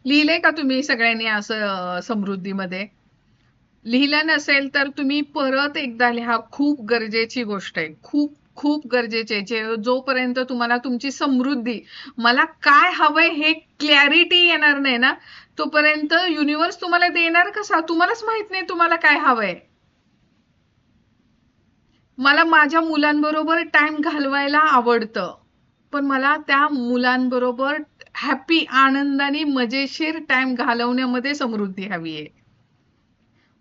लिहिलंय का तुम्ही सगळ्यांनी असं समृद्धीमध्ये? लिहिलं नसेल तर तुम्ही परत एकदा लिहा. खूप गरजेची गोष्ट आहे. खूप खूप गरजेचे आहे. जोपर्यंत तुम्हाला तुमची समृद्धी, मला काय हवंय हे क्लॅरिटी येणार नाही ना, तोपर्यंत युनिव्हर्स तुम्हाला देणार कसा? तुम्हालाच माहित नाही तुम्हाला काय हवंय. मला माझ्या मुलांबरोबर टाइम घालवायला आवडतं, पण मला त्या मुलांबरोबर हॅपी, आनंदाने, मजेशीर टाइम घालवण्यामध्ये समृद्धी हवी आहे.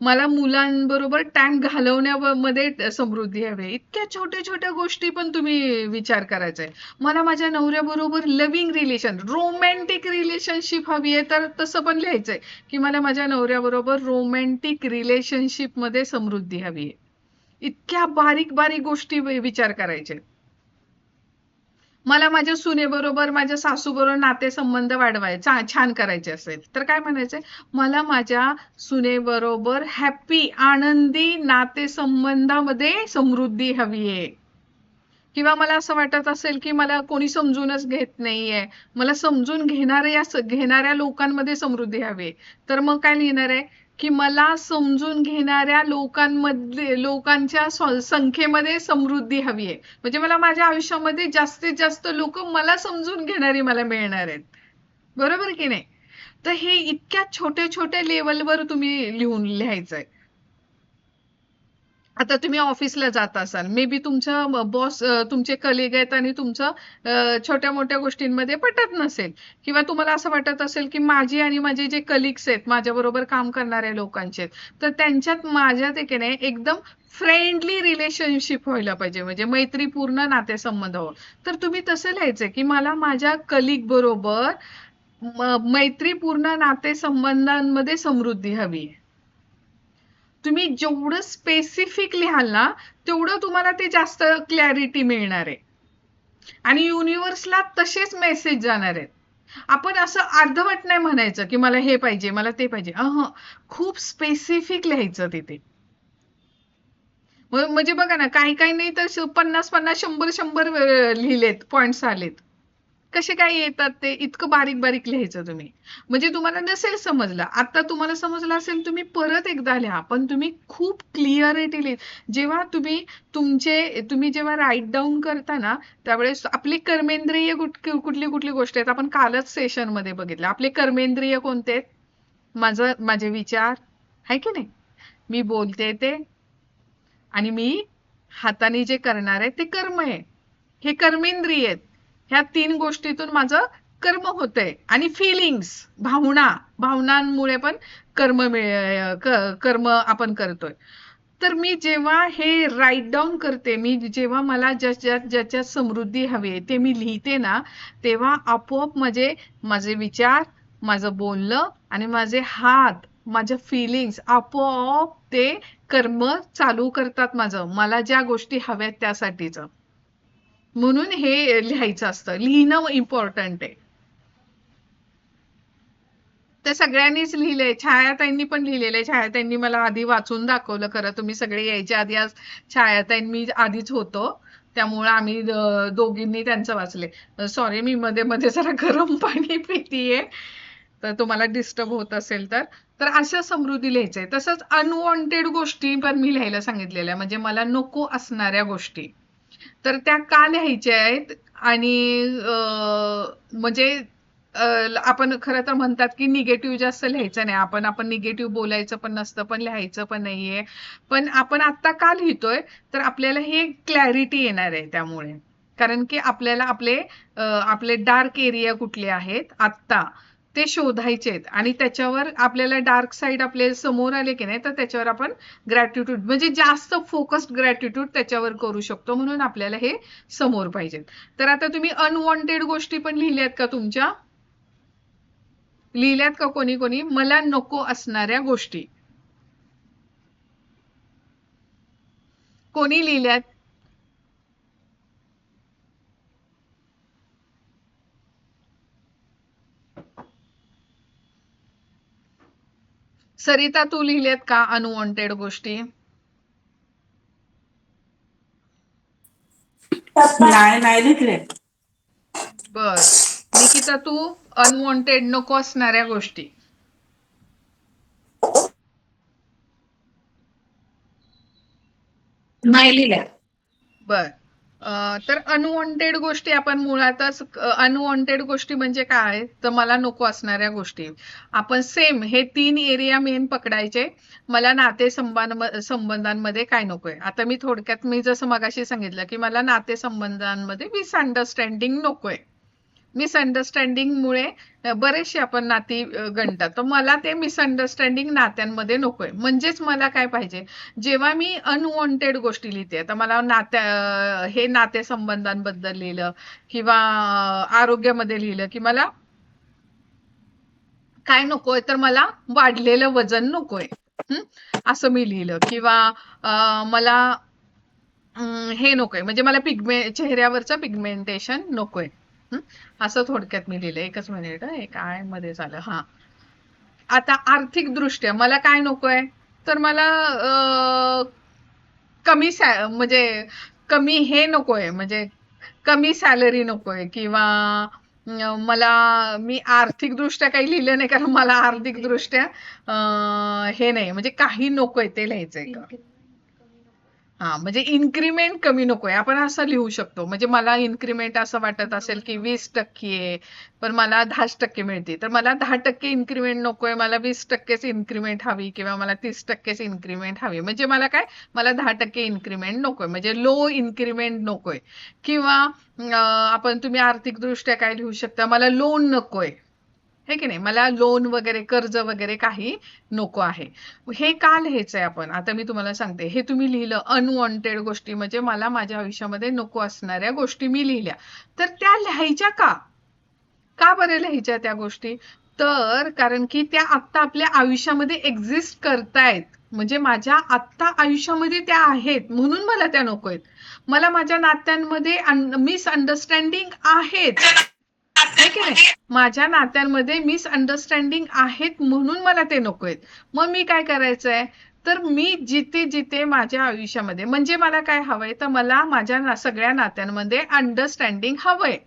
मला मुलांबरोबर टाइम घालवण्यामध्ये समृद्धी हवी आहे. इतक्या छोट्या छोट्या गोष्टी पण तुम्ही विचार करायचा आहे. मला माझ्या नवऱ्याबरोबर लव्हिंग रिलेशन, रोमॅन्टिक रिलेशनशिप हवी आहे, तर तसं पण लिहायचंय की मला माझ्या नवऱ्याबरोबर रोमॅन्टिक रिलेशनशिप मध्ये समृद्धी हवी आहे. इतक्या बारीक बारीक गोष्टी विचार करायचे. मला माझ्या सुनेबरोबर, माझ्या सासूबरोबर नातेसंबंध वाढवायचे, छान करायचे असेल तर काय म्हणायचंय, मला माझ्या सुनेबरोबर हॅपी, आनंदी नातेसंबंधामध्ये समृद्धी हवी आहे. किंवा मला असं वाटत असेल की मला कोणी समजूनच घेत नाहीये, मला समजून घेणाऱ्या लोकांमध्ये समृद्धी हवी, तर मग काय लिहिणार आहे की मला समजून घेणाऱ्या लोकांच्या संख्येमध्ये समृद्धी हवी आहे. म्हणजे मला माझ्या आयुष्यामध्ये जास्तीत जास्त लोक मला समजून घेणारी मला मिळणार आहेत. बरोबर की नाही? तर हे इतक्या छोट्या छोट्या लेवलवर तुम्ही लिहायचंय. आता तुम्ही ऑफिसला जात असाल, मे बी तुमचा बॉस, तुमचे कलिग आहेत आणि तुमचं छोट्या मोठ्या गोष्टींमध्ये पटत नसेल, किंवा तुम्हाला असं वाटत असेल की माझी आणि माझे जे कलिग्स आहेत, माझ्या बरोबर काम करणाऱ्या लोकांचे, तर त्यांच्यात माझ्यात एक नाही एकदम फ्रेंडली रिलेशनशिप व्हायला पाहिजे, म्हणजे मैत्रीपूर्ण नातेसंबंध हो. तर तुम्ही तसं लिहायचंय की मला माझ्या कलिग बरोबर मैत्रीपूर्ण नातेसंबंधांमध्ये समृद्धी हवी. तुम्ही जेवढं स्पेसिफिक लिहाल ना, तेवढं तुम्हाला ते जास्त क्लॅरिटी मिळणार आहे आणि युनिव्हर्सला तसेच मेसेज जाणार आहेत. आपण असं अर्धवट नाही म्हणायचं की मला हे पाहिजे, मला ते पाहिजे. खूप स्पेसिफिक लिहायचं तिथे. म्हणजे बघा ना, काही काही नाही तर 50-50, 100-100 लिहिलेत, पॉइंट्स आलेत. कसे काय येतात ते? इतकं बारीक बारीक लिहायचं तुम्ही. म्हणजे तुम्हाला नसेल समजलं, आता तुम्हाला समजलं असेल, तुम्ही परत एकदा लिहा, पण तुम्ही खूप क्लिअरिटी लिहा. जेव्हा तुम्ही जेव्हा राईट डाऊन करता ना, त्यावेळेस आपली कर्मेंद्रिय कुठली कुठली गोष्ट आहेत, आपण कालच सेशन मध्ये बघितलं. आपले कर्मेंद्रिय कोणते आहेत? माझे विचार, आहे की नाही? मी बोलते ते, आणि मी हाताने जे करणार आहे ते कर्म आहे. हे कर्मेंद्रिय आहेत. ह्या 3 गोष्टीतून माझं कर्म होतंय. आणि फिलिंग्स, भावनांमुळे पण कर्म आपण करतोय. तर मी जेव्हा हे राईट डाऊन करते, मी जेव्हा मला ज्याच्यात समृद्धी हवी आहे ते मी लिहिते ना, तेव्हा आपोआप माझे विचार, माझं बोलणं आणि माझे हात, माझ्या फिलिंग्स आपोआप ते कर्म चालू करतात माझं, मला ज्या गोष्टी हव्यात त्यासाठीच. म्हणून हे लिहायचं असतं, लिहिणं इम्पॉर्टंट आहे. ते सगळ्यांनीच लिहिलंय, छायाताईंनी पण लिहिलेलं आहे. छायाताईंनी मला आधी वाचून दाखवलं. खरं तुम्ही सगळे यायच्या आधी आज छायाताईं मी आधीच होतो, त्यामुळे आम्ही दोघींनी त्यांचं वाचले. सॉरी, मी मध्ये मध्ये जरा गरम पाणी पितीये, तर तुम्हाला डिस्टर्ब होत असेल तर. तर अशा समृद्धी लिहायचंय. तसंच अनवॉन्टेड गोष्टी पण मी लिहायला सांगितलेल्या, म्हणजे मला नको असणाऱ्या गोष्टी, तर त्या का लिहायच्या आहेत. आणि म्हणजे आपण खरं तर म्हणतात की निगेटिव्ह जास्त लिहायचं नाही, आपण निगेटिव्ह बोलायचं पण नसतं, पण लिहायचं पण नाहीये. पण आपण आता का लिहितोय, तर आपल्याला हे क्लॅरिटी येणार आहे त्यामुळे. कारण की आपल्याला आपले डार्क एरिया कुठले आहेत आत्ता, ते शोधायचे आहेत, आणि त्याच्यावर आपल्याला डार्क साईड आपले समोर आले की नाही, तर त्याच्यावर आपण ग्रॅटिट्यूड, म्हणजे जास्त फोकस्ड ग्रॅटिट्यूड त्याच्यावर करू शकतो, म्हणून आपल्याला हे समोर पाहिजेत. तर आता तुम्ही अनवॉन्टेड गोष्टी पण लिहिल्यात का तुमच्या? लिहिल्यात का कोणी कोणी? मला नको असणाऱ्या गोष्टी कोणी लिहिल्यात? सरिता, तू लिहिल्यात का अनवॉन्टेड गोष्टी? नाही नाही लिहिले. बर. निकिता? निकिता तू अनवॉन्टेड नको असणाऱ्या गोष्टी. नाही लिहिल्या. बर. तर अनवॉन्टेड गोष्टी आपण मुळातच अनवॉन्टेड गोष्टी म्हणजे काय तर मला नको असणाऱ्या गोष्टी. आपण सेम हे 3 एरिया मेन पकडायचे. मला संबंधांमध्ये काय नकोय. आता मी थोडक्यात मी जसं मगाशी सांगितलं की मला नातेसंबंधांमध्ये मिसअंडरस्टँडिंग नकोय. मिसअंडरस्टँडिंगमुळे बरेचसे आपण नाती गणतात. तर मला ते मिसअंडरस्टँडिंग नात्यांमध्ये नकोय. म्हणजेच मला काय पाहिजे, जेव्हा मी अनवॉन्टेड गोष्टी लिहिते, तर मला हे नातेसंबंधांबद्दल लिहिलं किंवा आरोग्यामध्ये लिहिलं की मला काय नकोय, तर मला वाढलेलं वजन नकोय. असं मी लिहिलं किंवा मला हे नकोय म्हणजे मला चेहऱ्यावरचं पिगमेंटेशन नकोय. असं थोडक्यात मी लिहिलं. एकच मिनिट, हे काय मध्ये झालं. हा, आता आर्थिक दृष्ट्या मला काय नकोय, तर मला म्हणजे कमी हे नकोय, म्हणजे कमी सॅलरी नकोय किंवा मला मी आर्थिक दृष्ट्या काही लिहिलं नाही कारण मला आर्थिक दृष्ट्या हे नाही, म्हणजे काही नकोय ते लिहायचंय का. हा, म्हणजे इन्क्रीमेंट कमी नकोय आपण असं लिहू शकतो. म्हणजे मला इन्क्रीमेंट असं वाटत असेल की 20% आहे, पण मला 10% मिळते, तर मला 10% इन्क्रीमेंट नकोय, मला 20%च इन्क्रीमेंट हवी किंवा मला 30%च इन्क्रीमेंट हवी. म्हणजे मला काय, मला 10% इन्क्रीमेंट नकोय, म्हणजे लो इन्क्रीमेंट नकोय. किंवा तुम्ही आर्थिक दृष्ट्या काय लिहू शकता, मला लोन नकोय, हे की नाही, मला लोन वगैरे कर्ज वगैरे काही नको आहे. हे का लिहायचंय आपण, आता मी तुम्हाला सांगते. हे तुम्ही लिहिलं अनवॉन्टेड गोष्टी, म्हणजे मला माझ्या आयुष्यामध्ये नको असणाऱ्या गोष्टी मी लिहिल्या, तर त्या लिहायच्या का, का बरं लिहायच्या त्या गोष्टी, तर कारण की त्या आत्ता आपल्या आयुष्यामध्ये एक्झिस्ट करतायत. म्हणजे माझ्या आत्ता आयुष्यामध्ये त्या आहेत म्हणून मला त्या नको आहेत. मला माझ्या नात्यांमध्ये मिसअंडरस्टँडिंग आहेत, है की नाही, माझ्या नात्यांमध्ये मिसअंडरस्टँडिंग आहेत म्हणून मला ते नको आहेत. मग मी काय करायचंय, तर मी जिथे जिथे माझ्या आयुष्यामध्ये, म्हणजे मला काय हवंय, तर मला माझ्या सगळ्या नात्यांमध्ये अंडरस्टँडिंग हवंय.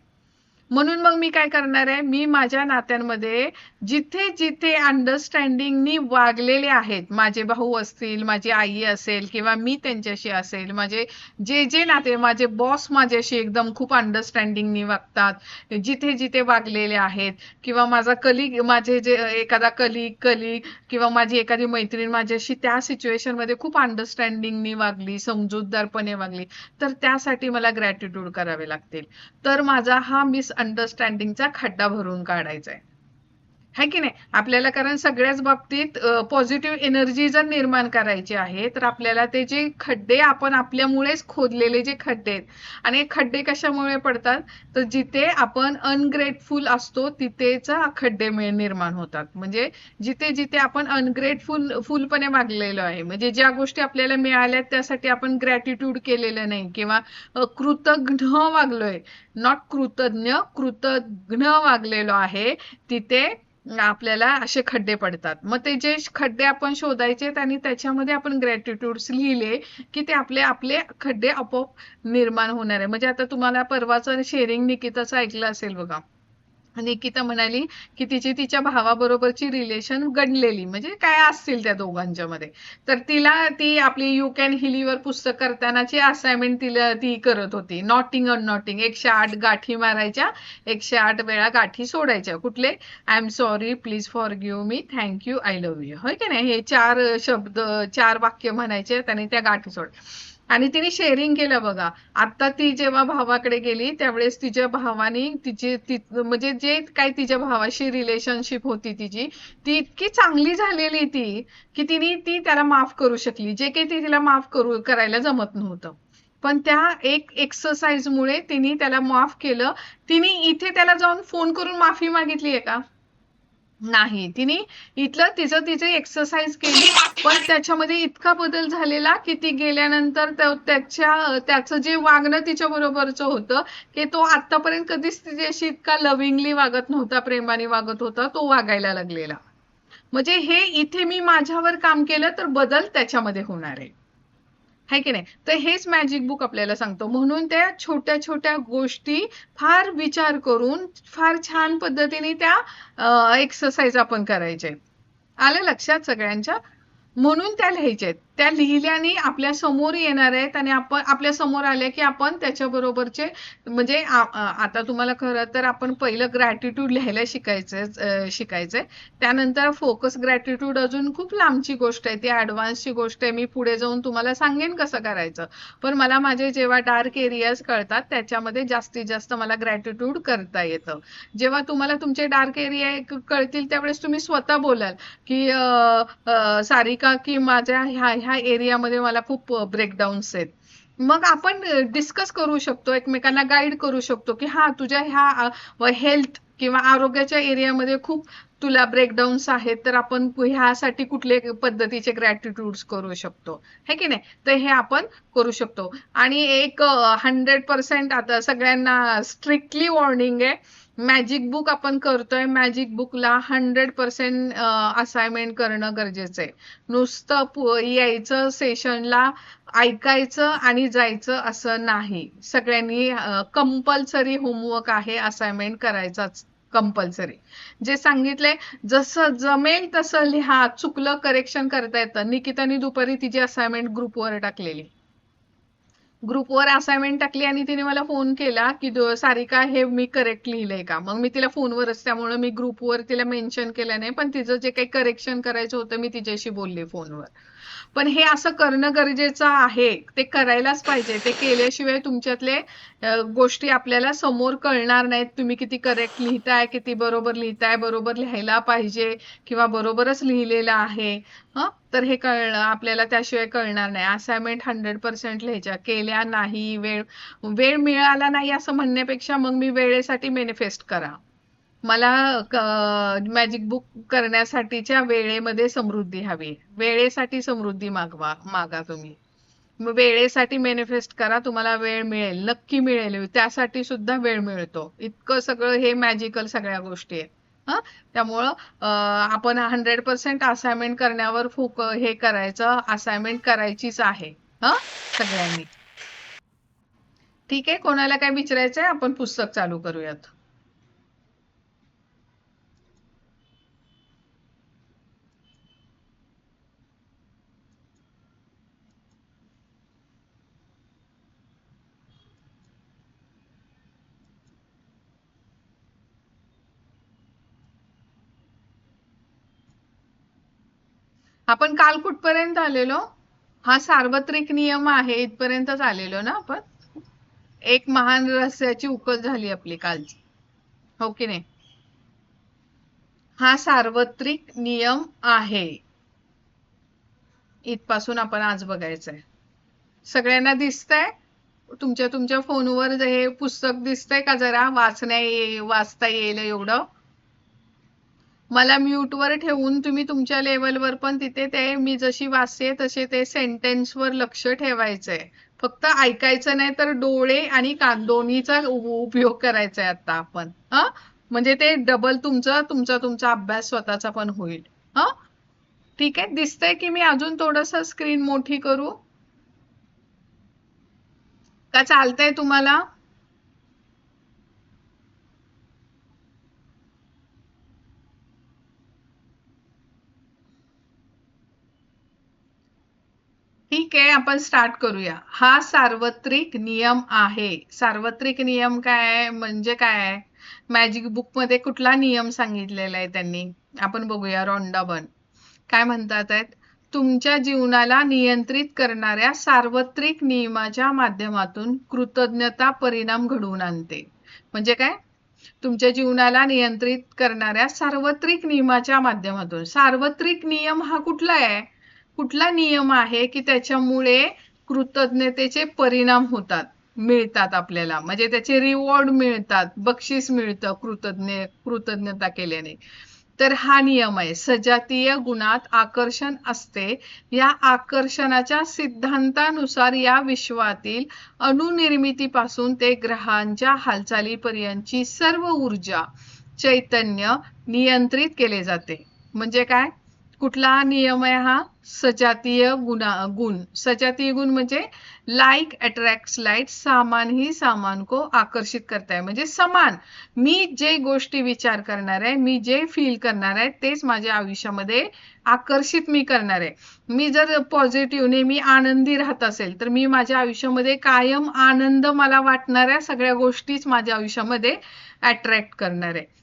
म्हणून मग मी काय करणार आहे, मी माझ्या नात्यांमध्ये जिथे जिथे अंडरस्टँडिंगनी वागलेले आहेत, माझे भाऊ असतील, माझी आई असेल किंवा मी त्यांच्याशी असेल, माझे जे जे नाते, माझे बॉस माझ्याशी एकदम खूप अंडरस्टँडिंगनी वागतात, जिथे जिथे वागलेले आहेत, किंवा माझा कलिग, माझे जे एखादा कलिग किंवा माझी एखादी मैत्रीण माझ्याशी त्या सिच्युएशन मध्ये खूप अंडरस्टँडिंगनी वागली, समजूतदारपणे वागली, तर त्यासाठी मला ग्रॅटिट्यूड करावे लागतील. तर माझा हा मिसअंडरस्टँडिंगचा खड्डा भरून काढायचा आहे, है की नाही आपल्याला. कारण सगळ्याच बाबतीत पॉझिटिव्ह एनर्जी जर निर्माण करायची आहे, तर आपल्याला ते जे खड्डे आपण आपल्यामुळेच खोदलेले जे खड्डे आहेत, आणि खड्डे कशामुळे पडतात, तर जिथे आपण अनग्रेटफुल असतो तिथेच खड्डे निर्माण होतात. म्हणजे जिथे जिथे आपण फुलपणे वागलेलो आहे, म्हणजे ज्या गोष्टी आपल्याला मिळाल्यात त्यासाठी आपण ग्रॅटिट्यूड केलेलं नाही किंवा कृतज्ञ वागलोय, नॉट कृतज्ञ, कृतज्ञ वागलेलो आहे, तिथे आपल्याला असे खड्डे पडतात. मग ते जे खड्डे आपण शोधायचे आणि त्याच्यामध्ये आपण ग्रॅटिट्यूड्स लिहिले की ते आपले आपले खड्डे आपोआप निर्माण होणार आहे. म्हणजे आता तुम्हाला परवाचं शेअरिंग निकिताचं ऐकलं असेल बघा. निकिता म्हणाली की तिच्या भावाबरोबरची रिलेशन गणलेली, म्हणजे काय असतील त्या दोघांच्या मध्ये, तर ती आपली यू कॅन हिलीवर पुस्तक करतानाची असाइनमेंट ती करत होती. नॉटिंग अननॉटिंग, 108 गाठी मारायच्या, 108 वेळा गाठी सोडायच्या. कुठले, I am sorry, please forgive me, thank you, I love you, होय की नाही, हे 4 शब्द, 4 वाक्य म्हणायचे आणि त्या गाठी सोड. आणि तिने शेअरिंग केलं बघा. आता ती जेव्हा भावाकडे गेली त्यावेळेस तिच्या भावाने म्हणजे जे काय तिच्या भावाशी रिलेशनशिप होती तिची, ती इतकी चांगली झालेली की ती त्याला माफ करू शकली, जे काही ती तिला करायला जमत नव्हतं. पण त्या एक एक्सरसाइज मुळे तिने त्याला माफ केलं. तिने इथे त्याला जाऊन फोन करून माफी मागितली आहे का, नाही. तिने इथलं तिचं एक्सरसाइज केली, पण त्याच्यामध्ये इतका बदल झालेला की ती गेल्यानंतर त्याचं जे वागणं तिच्या बरोबरचं होतं, की तो आतापर्यंत कधीच तिच्याशी इतका लव्हिंगली वागत नव्हता, प्रेमाने वागत होता, तो वागायला लागलेला. म्हणजे हे इथे मी माझ्यावर काम केलं तर बदल त्याच्यामध्ये होणार आहे, है की नाही. तर हेच मॅजिक बुक आपल्याला सांगतो. म्हणून त्या छोट्या छोट्या गोष्टी फार विचार करून फार छान पद्धतीने त्या एक्सरसाइज आपण करायचे. आलं लक्षात सगळ्यांच्या. म्हणून त्या लिहायच्या आहेत. त्या लिहिल्याने आपल्या समोर येणार आहेत आणि आपण आपल्या समोर आले की आपण त्याच्या बरोबरचे म्हणजे आता तुम्हाला खरं तर आपण पहिलं ग्रॅटिट्यूड लिहायला शिकायचंय. त्यानंतर फोकस ग्रॅटिट्यूड अजून खूप लांबची गोष्ट आहे, ती ऍडव्हान्सची गोष्ट आहे. मी पुढे जाऊन तुम्हाला सांगेन कसं करायचं. पण मला माझे जेव्हा डार्क एरियाज कळतात त्याच्यामध्ये जास्तीत जास्त मला ग्रॅटिट्यूड करता येतं. जेव्हा तुम्हाला तुमचे डार्क एरिया कळतील त्यावेळेस तुम्ही स्वतः बोलाल की सारिका की माझ्या ह्या एरियामध्ये मला खूप ब्रेकडाऊन्स आहेत. मग आपण डिस्कस करू शकतो, एकमेकांना गाईड करू शकतो की हा तुझ्या ह्या हेल्थ किंवा आरोग्याच्या एरियामध्ये खूप तुला ब्रेकडाऊन्स आहेत, तर आपण ह्यासाठी कुठले पद्धतीचे ग्रॅटिट्यूड्स करू शकतो, है की नाही. तर हे आपण करू शकतो. आणि एक 100% आता सगळ्यांना स्ट्रिक्टली वॉर्निंग आहे, मॅजिक बुक आपण करतोय, मॅजिक बुकला 100% असाइनमेंट करणं गरजेचं आहे. नुसतं यायचं सेशनला ऐकायचं आणि जायचं असं नाही. सगळ्यांनी कंपल्सरी होमवर्क आहे, असाइनमेंट करायचाच कंपल्सरी. जे सांगितलंय जसं जमेल तसं लिहा, चुकलं करेक्शन करता येतं. निकिताने दुपारी तिची असाइनमेंट ग्रुपवर टाकलेली, ग्रुपवर असाइनमेंट टाकली आणि तिने मला फोन केला की सारिका हे मी करेक्ट लिहिलंय का. मग मी तिला फोनवरच, त्यामुळे मी ग्रुपवर तिला मेन्शन केलं नाही, पण तिचं जे काही करेक्शन करायचं होतं मी तिच्याशी बोलले फोनवर. पण हे असं करणं गरजेचं आहे, ते करायलाच पाहिजे. ते केल्याशिवाय तुमच्यातले गोष्टी आपल्याला समोर कळणार नाहीत. तुम्ही किती करेक्ट लिहिताय, किती बरोबर लिहिताय, बरोबर लिहायला पाहिजे किंवा बरोबरच लिहिलेलं आहे. तर हे कळणं आपल्याला त्याशिवाय कळणार नाही. असाइनमेंट 100% लिहायच्या. केल्या नाही, वेळ मिळाला नाही असं म्हणण्यापेक्षा मग मी वेळेसाठी मॅनिफेस्ट करा. मला मॅजिक बुक करण्यासाठीच्या वेळेमध्ये समृद्धी हवी. वेळेसाठी समृद्धी मागा तुम्ही. मग वेळेसाठी मॅनिफेस्ट करा, तुम्हाला वेळ मिळेल, नक्की मिळेल. त्यासाठी सुद्धा वेळ मिळतो. इतकं सगळं हे मॅजिकल सगळ्या गोष्टी आहेत. त्यामुळं आपण 100% असाइनमेंट करण्यावर हे करायचं, असाइनमेंट करायचीच आहे सगळ्यांनी. ठीक आहे, कोणाला काय विचारायचंय आपण पुस्तक चालू करूयात. आपण काल कुठपर्यंत आलेलो. हा सार्वत्रिक नियम आहे इथपर्यंतच आलेलो ना आपण. एक महान रहस्याची उकल झाली आपली कालची, हो की नाही. हा सार्वत्रिक नियम आहे, इथपासून आपण आज बघायचंय. सगळ्यांना दिसतंय तुमच्या तुमच्या फोनवर हे पुस्तक दिसतंय का? जरा वाचता येईल एवढं. मला म्यूटवर ठेवून तुम्ही तुमच्या लेवलवर पण तिथे ते मी जशी वाचते तसे ते सेंटेन्सवर लक्ष ठेवायचंय. फक्त ऐकायचं नाही, तर डोळे आणि कान दोन्हीचा उपयोग करायचा आहे आता आपण. म्हणजे ते डबल तुमचा अभ्यास स्वतःचा पण होईल. ठीक आहे. दिसतंय की मी अजून थोडस स्क्रीन मोठी करू का? चालतंय तुम्हाला? ठीक आहे, आपण स्टार्ट करूया. हा सार्वत्रिक नियम आहे. सार्वत्रिक नियम काय म्हणजे काय? मॅजिक बुक मध्ये कुठला नियम सांगितलेला आहे त्यांनी, आपण बघूया. रॉन्डा बर्न काय म्हणतात आहेत, तुमच्या जीवनाला नियंत्रित करणाऱ्या सार्वत्रिक नियमाच्या माध्यमातून कृतज्ञता परिणाम घडवून आणते. म्हणजे काय? तुमच्या जीवनाला नियंत्रित करणाऱ्या सार्वत्रिक नियमाच्या माध्यमातून. सार्वत्रिक नियम हा कुठला आहे? कुठला नियम आहे की त्याच्यामुळे कृतज्ञतेचे परिणाम मिळतात आपल्याला, म्हणजे त्याचे रिवॉर्ड मिळतात, बक्षीस मिळतं कृतज्ञता केल्याने. तर हा नियम आहे, सजातीय गुणात आकर्षण असते. या आकर्षणाच्या सिद्धांतानुसार या विश्वातील अणुनिर्मितीपासून ते ग्रहांच्या हालचालीपर्यंतची सर्व ऊर्जा, चैतन्य नियंत्रित केले जाते. म्हणजे काय? कुठला नियम आहे हा? सजातीय गुण, सजातीय गुण म्हणजे लाइक अट्रॅक्ट्स लाइक, सामान ही सामान को आकर्षित करता है, म्हणजे समान, मी जे गोष्टी विचार करणार आहे, मी जे फील करणार आहे तेच माझ्या आयुष्यामध्ये आकर्षित मी करणार आहे. मी जर पॉझिटिव्ह नेहमी आनंदी राहत असेल तर मी माझ्या आयुष्यामध्ये कायम आनंद मला वाटणाऱ्या सगळ्या गोष्टीच माझ्या आयुष्यामध्ये अट्रॅक्ट करणार आहे.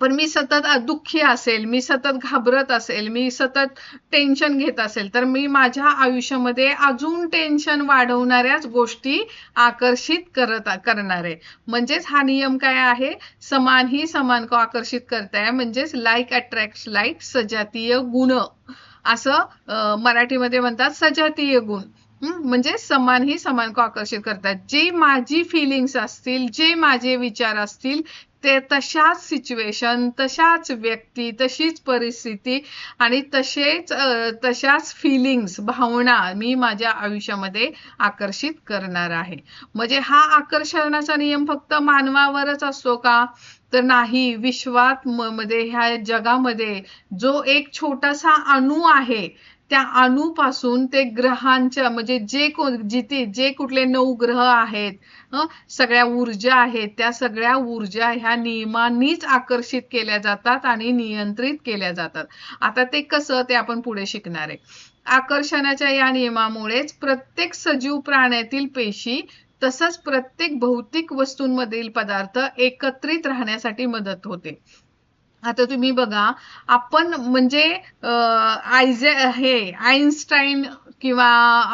पण मी सतत दुःखी असेल, मी सतत घाबरत असेल, मी सतत टेन्शन घेत असेल तर मी माझ्या आयुष्यामध्ये अजून टेन्शन वाढवणाऱ्याच गोष्टी आकर्षित करणार आहे. म्हणजेच हा नियम काय आहे, समान ही समान को आकर्षित करताय, म्हणजेच लाईक अट्रॅक्ट लाईक, सजातीय गुण असं मराठीमध्ये म्हणतात, सजातीय गुण. म्हणजे समान ही समान को आकर्षित करतात. जे माझी फिलिंग्स असतील, जे माझे विचार असतील ते तशाच सिच्युएशन, तशाच व्यक्ती, तशीच परिस्थिती आणि तशाच फिलिंग्स, भावना मी माझ्या आयुष्यामध्ये आकर्षित करणार आहे. म्हणजे हा आकर्षणाचा नियम फक्त मानवावरच असतो का, तर नाही. विश्वात मध्ये, ह्या जगामध्ये जो एक छोटासा अणू आहे, त्या अणूपासून ते ग्रहांच्या, म्हणजे जे कुठले 9 ग्रह आहेत, सगळ्या ऊर्जा आहेत, त्या सगळ्या ऊर्जा ह्या नियमांनीच आकर्षित केल्या जातात आणि नियंत्रित केल्या जातात. आता ते कसं, ते आपण पुढे शिकणार आहे. आकर्षणाच्या या नियमामुळेच प्रत्येक सजीव प्राण्यातील पेशी तसंच प्रत्येक भौतिक वस्तूंमधील पदार्थ एकत्रित राहण्यासाठी मदत होते. आता तुम्ही बघा, आपण म्हणजे आईन्स्टाईन किंवा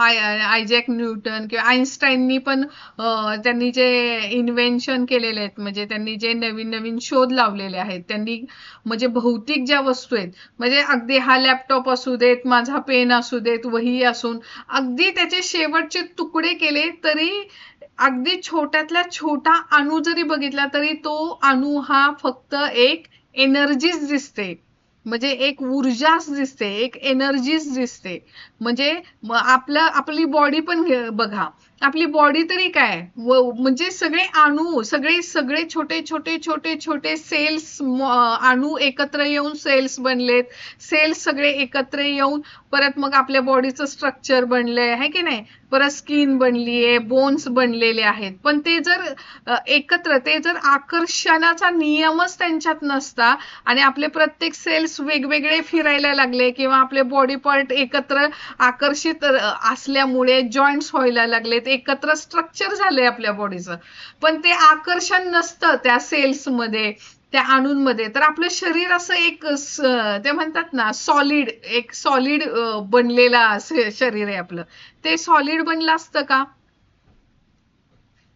आयझॅक न्यूटन किंवा आईन्स्टाईननी पण त्यांनी जे इन्व्हेन्शन केलेले आहेत, म्हणजे त्यांनी जे नवीन नवीन शोध लावलेले आहेत, त्यांनी म्हणजे भौतिक ज्या वस्तू आहेत, म्हणजे अगदी हा लॅपटॉप असू देत, माझा पेन असू देत, वही असून अगदी त्याचे शेवटचे तुकडे केले तरी अगदी छोट्यातल्या छोटा अणू जरी बघितला तरी तो अणू हा फक्त एक एनर्जीच दिसते, म्हणजे एक ऊर्जाच दिसते, एक एनर्जीच दिसते. म्हणजे आपली बॉडी पण बघा, आपली बॉडी तरी काय, म्हणजे सगळे अणू, सगळे छोटे छोटे छोटे छोटे सेल्स, अणू एकत्र येऊन सेल्स बनलेत, सेल्स सगळे एकत्र येऊन परत मग आपल्या बॉडीचं स्ट्रक्चर बनलंय, है की नाही, परत स्किन बनलीये, बोन्स बनलेले आहेत. पण ते जर आकर्षणाचा नियमच त्यांच्यात नसता आणि आपले प्रत्येक सेल्स वेगवेगळे फिरायला लागले किंवा आपले बॉडी पार्ट एकत्र आकर्षित असल्यामुळे जॉईंट्स व्हायला लागलेत, एकत्र स्ट्रक्चर झाले आपल्या बॉडीचं, पण ते आकर्षण नसतं त्या सेल्समध्ये, त्या अणूंमध्ये, तर आपलं शरीर असं ते म्हणतात ना, एक सॉलिड बनलेला शरीर आहे आपलं. ते सॉलिड बनलं असतं का,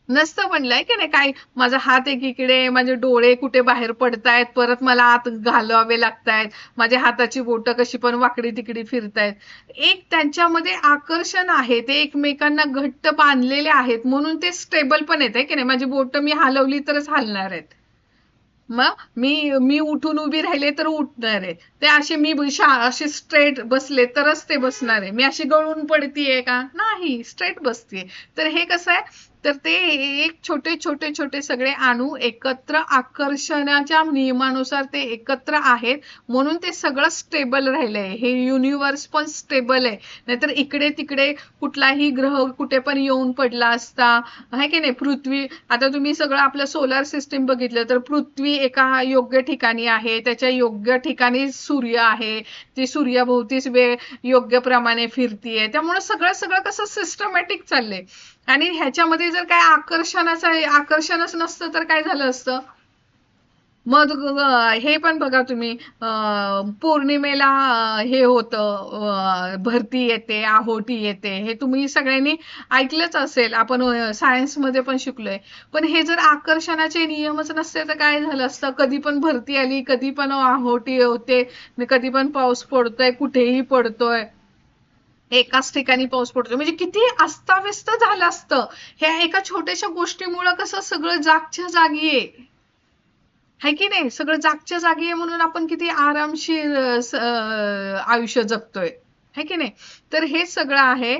नसतं बनलंय की नाही. काय, माझा हात एकीकडे, माझे डोळे कुठे बाहेर पडतायत, परत मला आत घालावे लागतायत, माझ्या हाताची बोटं कशी पण वाकडी तिकडी फिरतायत. एक त्यांच्यामध्ये आकर्षण आहे, ते एकमेकांना घट्ट बांधलेले आहेत, म्हणून ते स्टेबल पण आहेत, की नाही. माझी बोटं मी हलवली तरच हलणार आहेत, मग मी उठून उभी राहिले तर उठणार आहे ते, असे स्ट्रेट बसले तरच ते बसणार आहे. मी अशी गळून पडतीये का, नाही, स्ट्रेट बसतीये. तर हे कसं आहे, तर ते एक छोटे छोटे छोटे सगळे अणू एकत्र आकर्षणाच्या नियमानुसार ते एकत्र आहेत, म्हणून ते सगळं स्टेबल राहिलंय. हे युनिवर्स पण स्टेबल आहे, नाहीतर इकडे तिकडे कुठलाही ग्रह कुठे पण येऊन पडला असता, आहे की नाही. पृथ्वी, आता तुम्ही सगळं आपलं सोलार सिस्टीम बघितलं तर पृथ्वी एका योग्य ठिकाणी आहे, त्याच्या योग्य ठिकाणी सूर्य आहे, ती सूर्याभोवतीच योग्य प्रमाणे फिरतीये, त्यामुळे सगळं कसं सिस्टमॅटिक चाललंय. आणि ह्याच्यामध्ये जर काय आकर्षणच नसतं तर काय झालं असतं. मग हे पण बघा तुम्ही, पौर्णिमेला हे होतं, भरती येते, आहोटी येते, हे तुम्ही सगळ्यांनी ऐकलंच असेल, आपण सायन्स मध्ये पण शिकलोय. पण हे जर आकर्षणाचे नियमच नसते तर काय झालं असतं, कधी पण भरती आली, कधी पण आहोटी होते, कधी पण पाऊस पडतोय, कुठेही पडतोय, एकाच ठिकाणी पाऊस पडतोय, म्हणजे किती अस्ताव्यस्त झालं असतं. ह्या एका छोट्याशा गोष्टीमुळे कसं सगळं जागच्या जागी आहे, है की नाही. सगळं जागच्या जागी आहे म्हणून आपण किती आरामशीर आयुष्य जगतोय. है की नाही. तर हे सगळं आहे.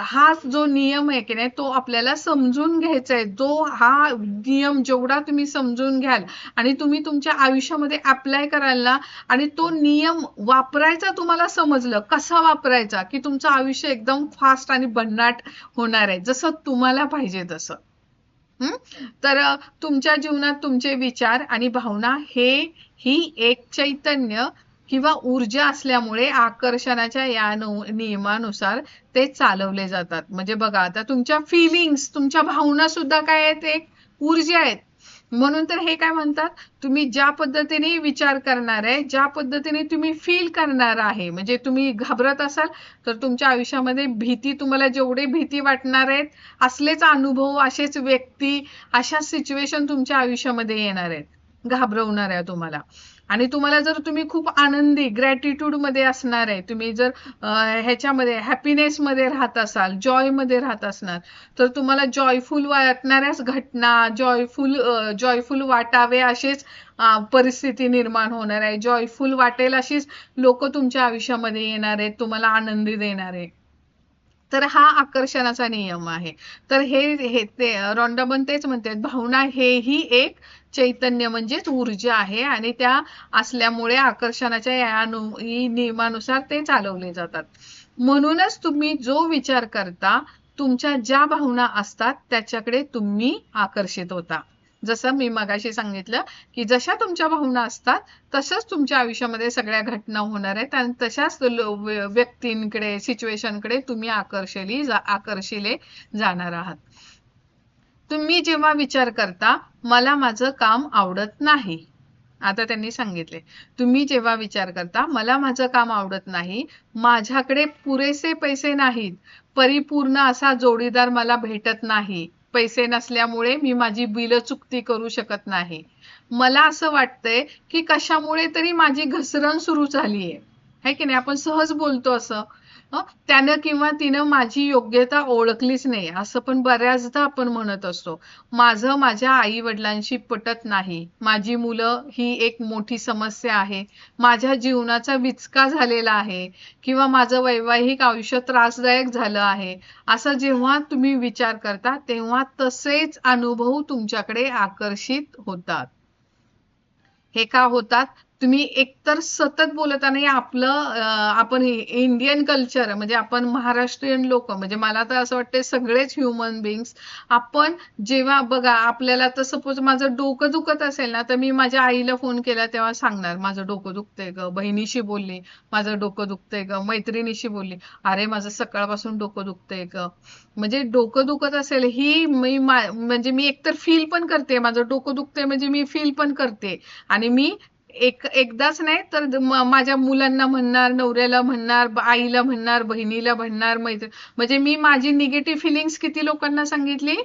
हा जो नियम आहे की नाही तो आपल्याला समजून घ्यायचा आहे. जो हा नियम जेवढा तुम्ही समजून घ्याल आणि तुम्ही तुमच्या आयुष्यामध्ये अप्लाय कराल ना, आणि तो नियम वापरायचा तुम्हाला समजलं कसा वापरायचा, की तुमचं आयुष्य एकदम फास्ट आणि भन्नाट होणार आहे, जसं तुम्हाला पाहिजे तसं. हं? तर तुमच्या जीवनात तुमचे विचार आणि भावना ही एक चैतन्य किंवा ऊर्जा असल्यामुळे आकर्षणाच्या या नियमानुसार ते चालवले जातात. म्हणजे बघा, आता तुमच्या फिलिंग्स, तुमच्या भावना सुद्धा काय आहेत, एक ऊर्जा आहेत. म्हणून तर हे काय म्हणतात, तुम्ही ज्या पद्धतीने विचार करणार आहे, ज्या पद्धतीने तुम्ही फील करणार आहे, म्हणजे तुम्ही घाबरत असाल तर तुमच्या आयुष्यामध्ये भीती, तुम्हाला जेवढे भीती वाटणार आहेत असलेच अनुभव, असेच व्यक्ती, अशा सिच्युएशन तुमच्या आयुष्यामध्ये येणार आहेत, घाबरवणार आहे तुम्हाला. आणि तुम्हाला जर तुम्ही खूप आनंदी, ग्रॅटिट्यूड मध्ये असणार आहे, तुम्ही जर ह्याच्यामध्ये हॅपीनेस मध्ये राहत असाल, जॉय मध्ये राहत असणार, तर तुम्हाला जॉयफुल वाटणाऱ्याच घटना, जॉयफुल वाटावे असेच परिस्थिती निर्माण होणार आहे. जॉयफुल वाटेल अशीच लोक तुमच्या आयुष्यामध्ये येणार आहेत, तुम्हाला आनंदी देणार आहे. तर हा आकर्षणाचा नियम आहे. तर हे ते रॉन्डाबन तेच म्हणतात, भावना हेही एक चैतन्य म्हणजेच ऊर्जा आहे आणि त्या असल्यामुळे आकर्षणाच्या या नियमानुसार ते चालवले जातात. म्हणूनच तुम्ही जो विचार करता, तुमच्या ज्या भावना असतात त्याच्याकडे तुम्ही आकर्षित होता. जसं मी मगाशी सांगितलं की जशा तुमच्या भावना असतात तशाच तुमच्या आयुष्यामध्ये सगळ्या घटना होणार आहेत आणि तशाच व्यक्तींकडे, सिच्युएशनकडे तुम्ही आकर्षिले जाणार आहात. तुम्ही जेव्हा विचार करता मला माझं काम आवडत नाही, आता त्यांनी सांगितले, तुम्ही जेव्हा विचार करता मला माझं काम आवडत नाही, माझ्याकडे पुरेसे पैसे नाहीत, परिपूर्ण असा जोडीदार मला भेटत नाही, पैसे नसल्यामुळे मी माझी बिलं चुकती करू शकत नाही, मला असं वाटतंय की कशामुळे तरी माझी घसरण सुरू झालीये, है की नाही. आपण सहज बोलतो असं, त्यानं किंवा तिनं माझी योग्यता ओळखलीच नाही, असं पण बऱ्याचदा आपण म्हणत असतो. माझं माझ्या आई वडिलांशी पटत नाही, माझी मुलं ही एक मोठी समस्या आहे, माझ्या जीवनाचा विचका झालेला आहे, किंवा माझं वैवाहिक आयुष्य त्रासदायक झालं आहे, असं जेव्हा तुम्ही विचार करता तेव्हा तसेच अनुभव तुमच्याकडे आकर्षित होतात. हे का होतात, तुम्ही एकतर सतत बोलताना आपलं आपण इंडियन कल्चर म्हणजे आपण महाराष्ट्रीयन लोक, म्हणजे मला तर असं वाटतं सगळेच ह्युमन बिंग्स, आपण जेव्हा बघा आपल्याला तर सपोज माझं डोकं दुखत असेल ना, तर मी माझ्या आईला फोन केला तेव्हा सांगणार माझं डोकं दुखतंय ग, बहिणीशी बोलली माझं डोकं दुखतंय ग, मैत्रिणीशी बोलली अरे माझं सकाळपासून डोकं दुखतंय ग. म्हणजे डोकं दुखत असेल ही म्हणजे मी एकतर फील पण करते, माझं डोकं दुखतंय म्हणजे मी फील पण करते, आणि मी एकदाच नाही तर माझ्या मुलांना म्हणणार, नवऱ्याला म्हणणार, आईला म्हणणार, बहिणीला म्हणणार, म्हणजे मी माझी निगेटिव्ह फिलिंग्स किती लोकांना सांगितली,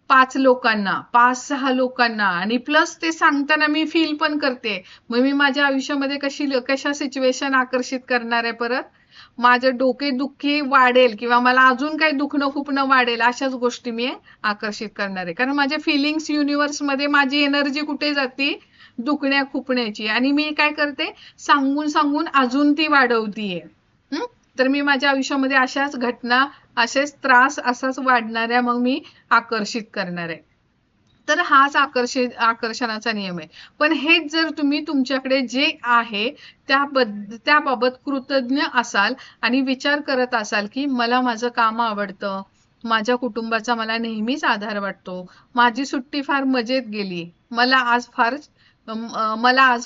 5 लोकांना, 5-6 लोकांना, आणि प्लस ते सांगताना मी फील पण करते. मग मी माझ्या आयुष्यामध्ये कशा सिच्युएशन आकर्षित करणार आहे, परत माझं डोकेदुखी वाढेल किंवा मला अजून काही दुखणं खुपणं वाढेल अशाच गोष्टी मी आकर्षित करणार आहे. कारण माझ्या फिलिंग्स युनिवर्स मध्ये माझी एनर्जी कुठे जाती, दुखण्या खुपण्याची, आणि मी काय करते, सांगून सांगून अजून ती वाढवतीये. तर मी माझ्या आयुष्यामध्ये अशाच घटना, असेच त्रास, असाच वाढणाऱ्या मग मी आकर्षित करणार आहे. तर हाच आकर्षणाचा नियम आहे. पण हेच जर तुम्ही तुमच्याकडे जे आहे त्याबाबत कृतज्ञ असाल आणि विचार करत असाल की मला माझं काम आवडतं, माझ्या कुटुंबाचा मला नेहमीच आधार वाटतो, माझी सुट्टी फार मजेत गेली, मला आज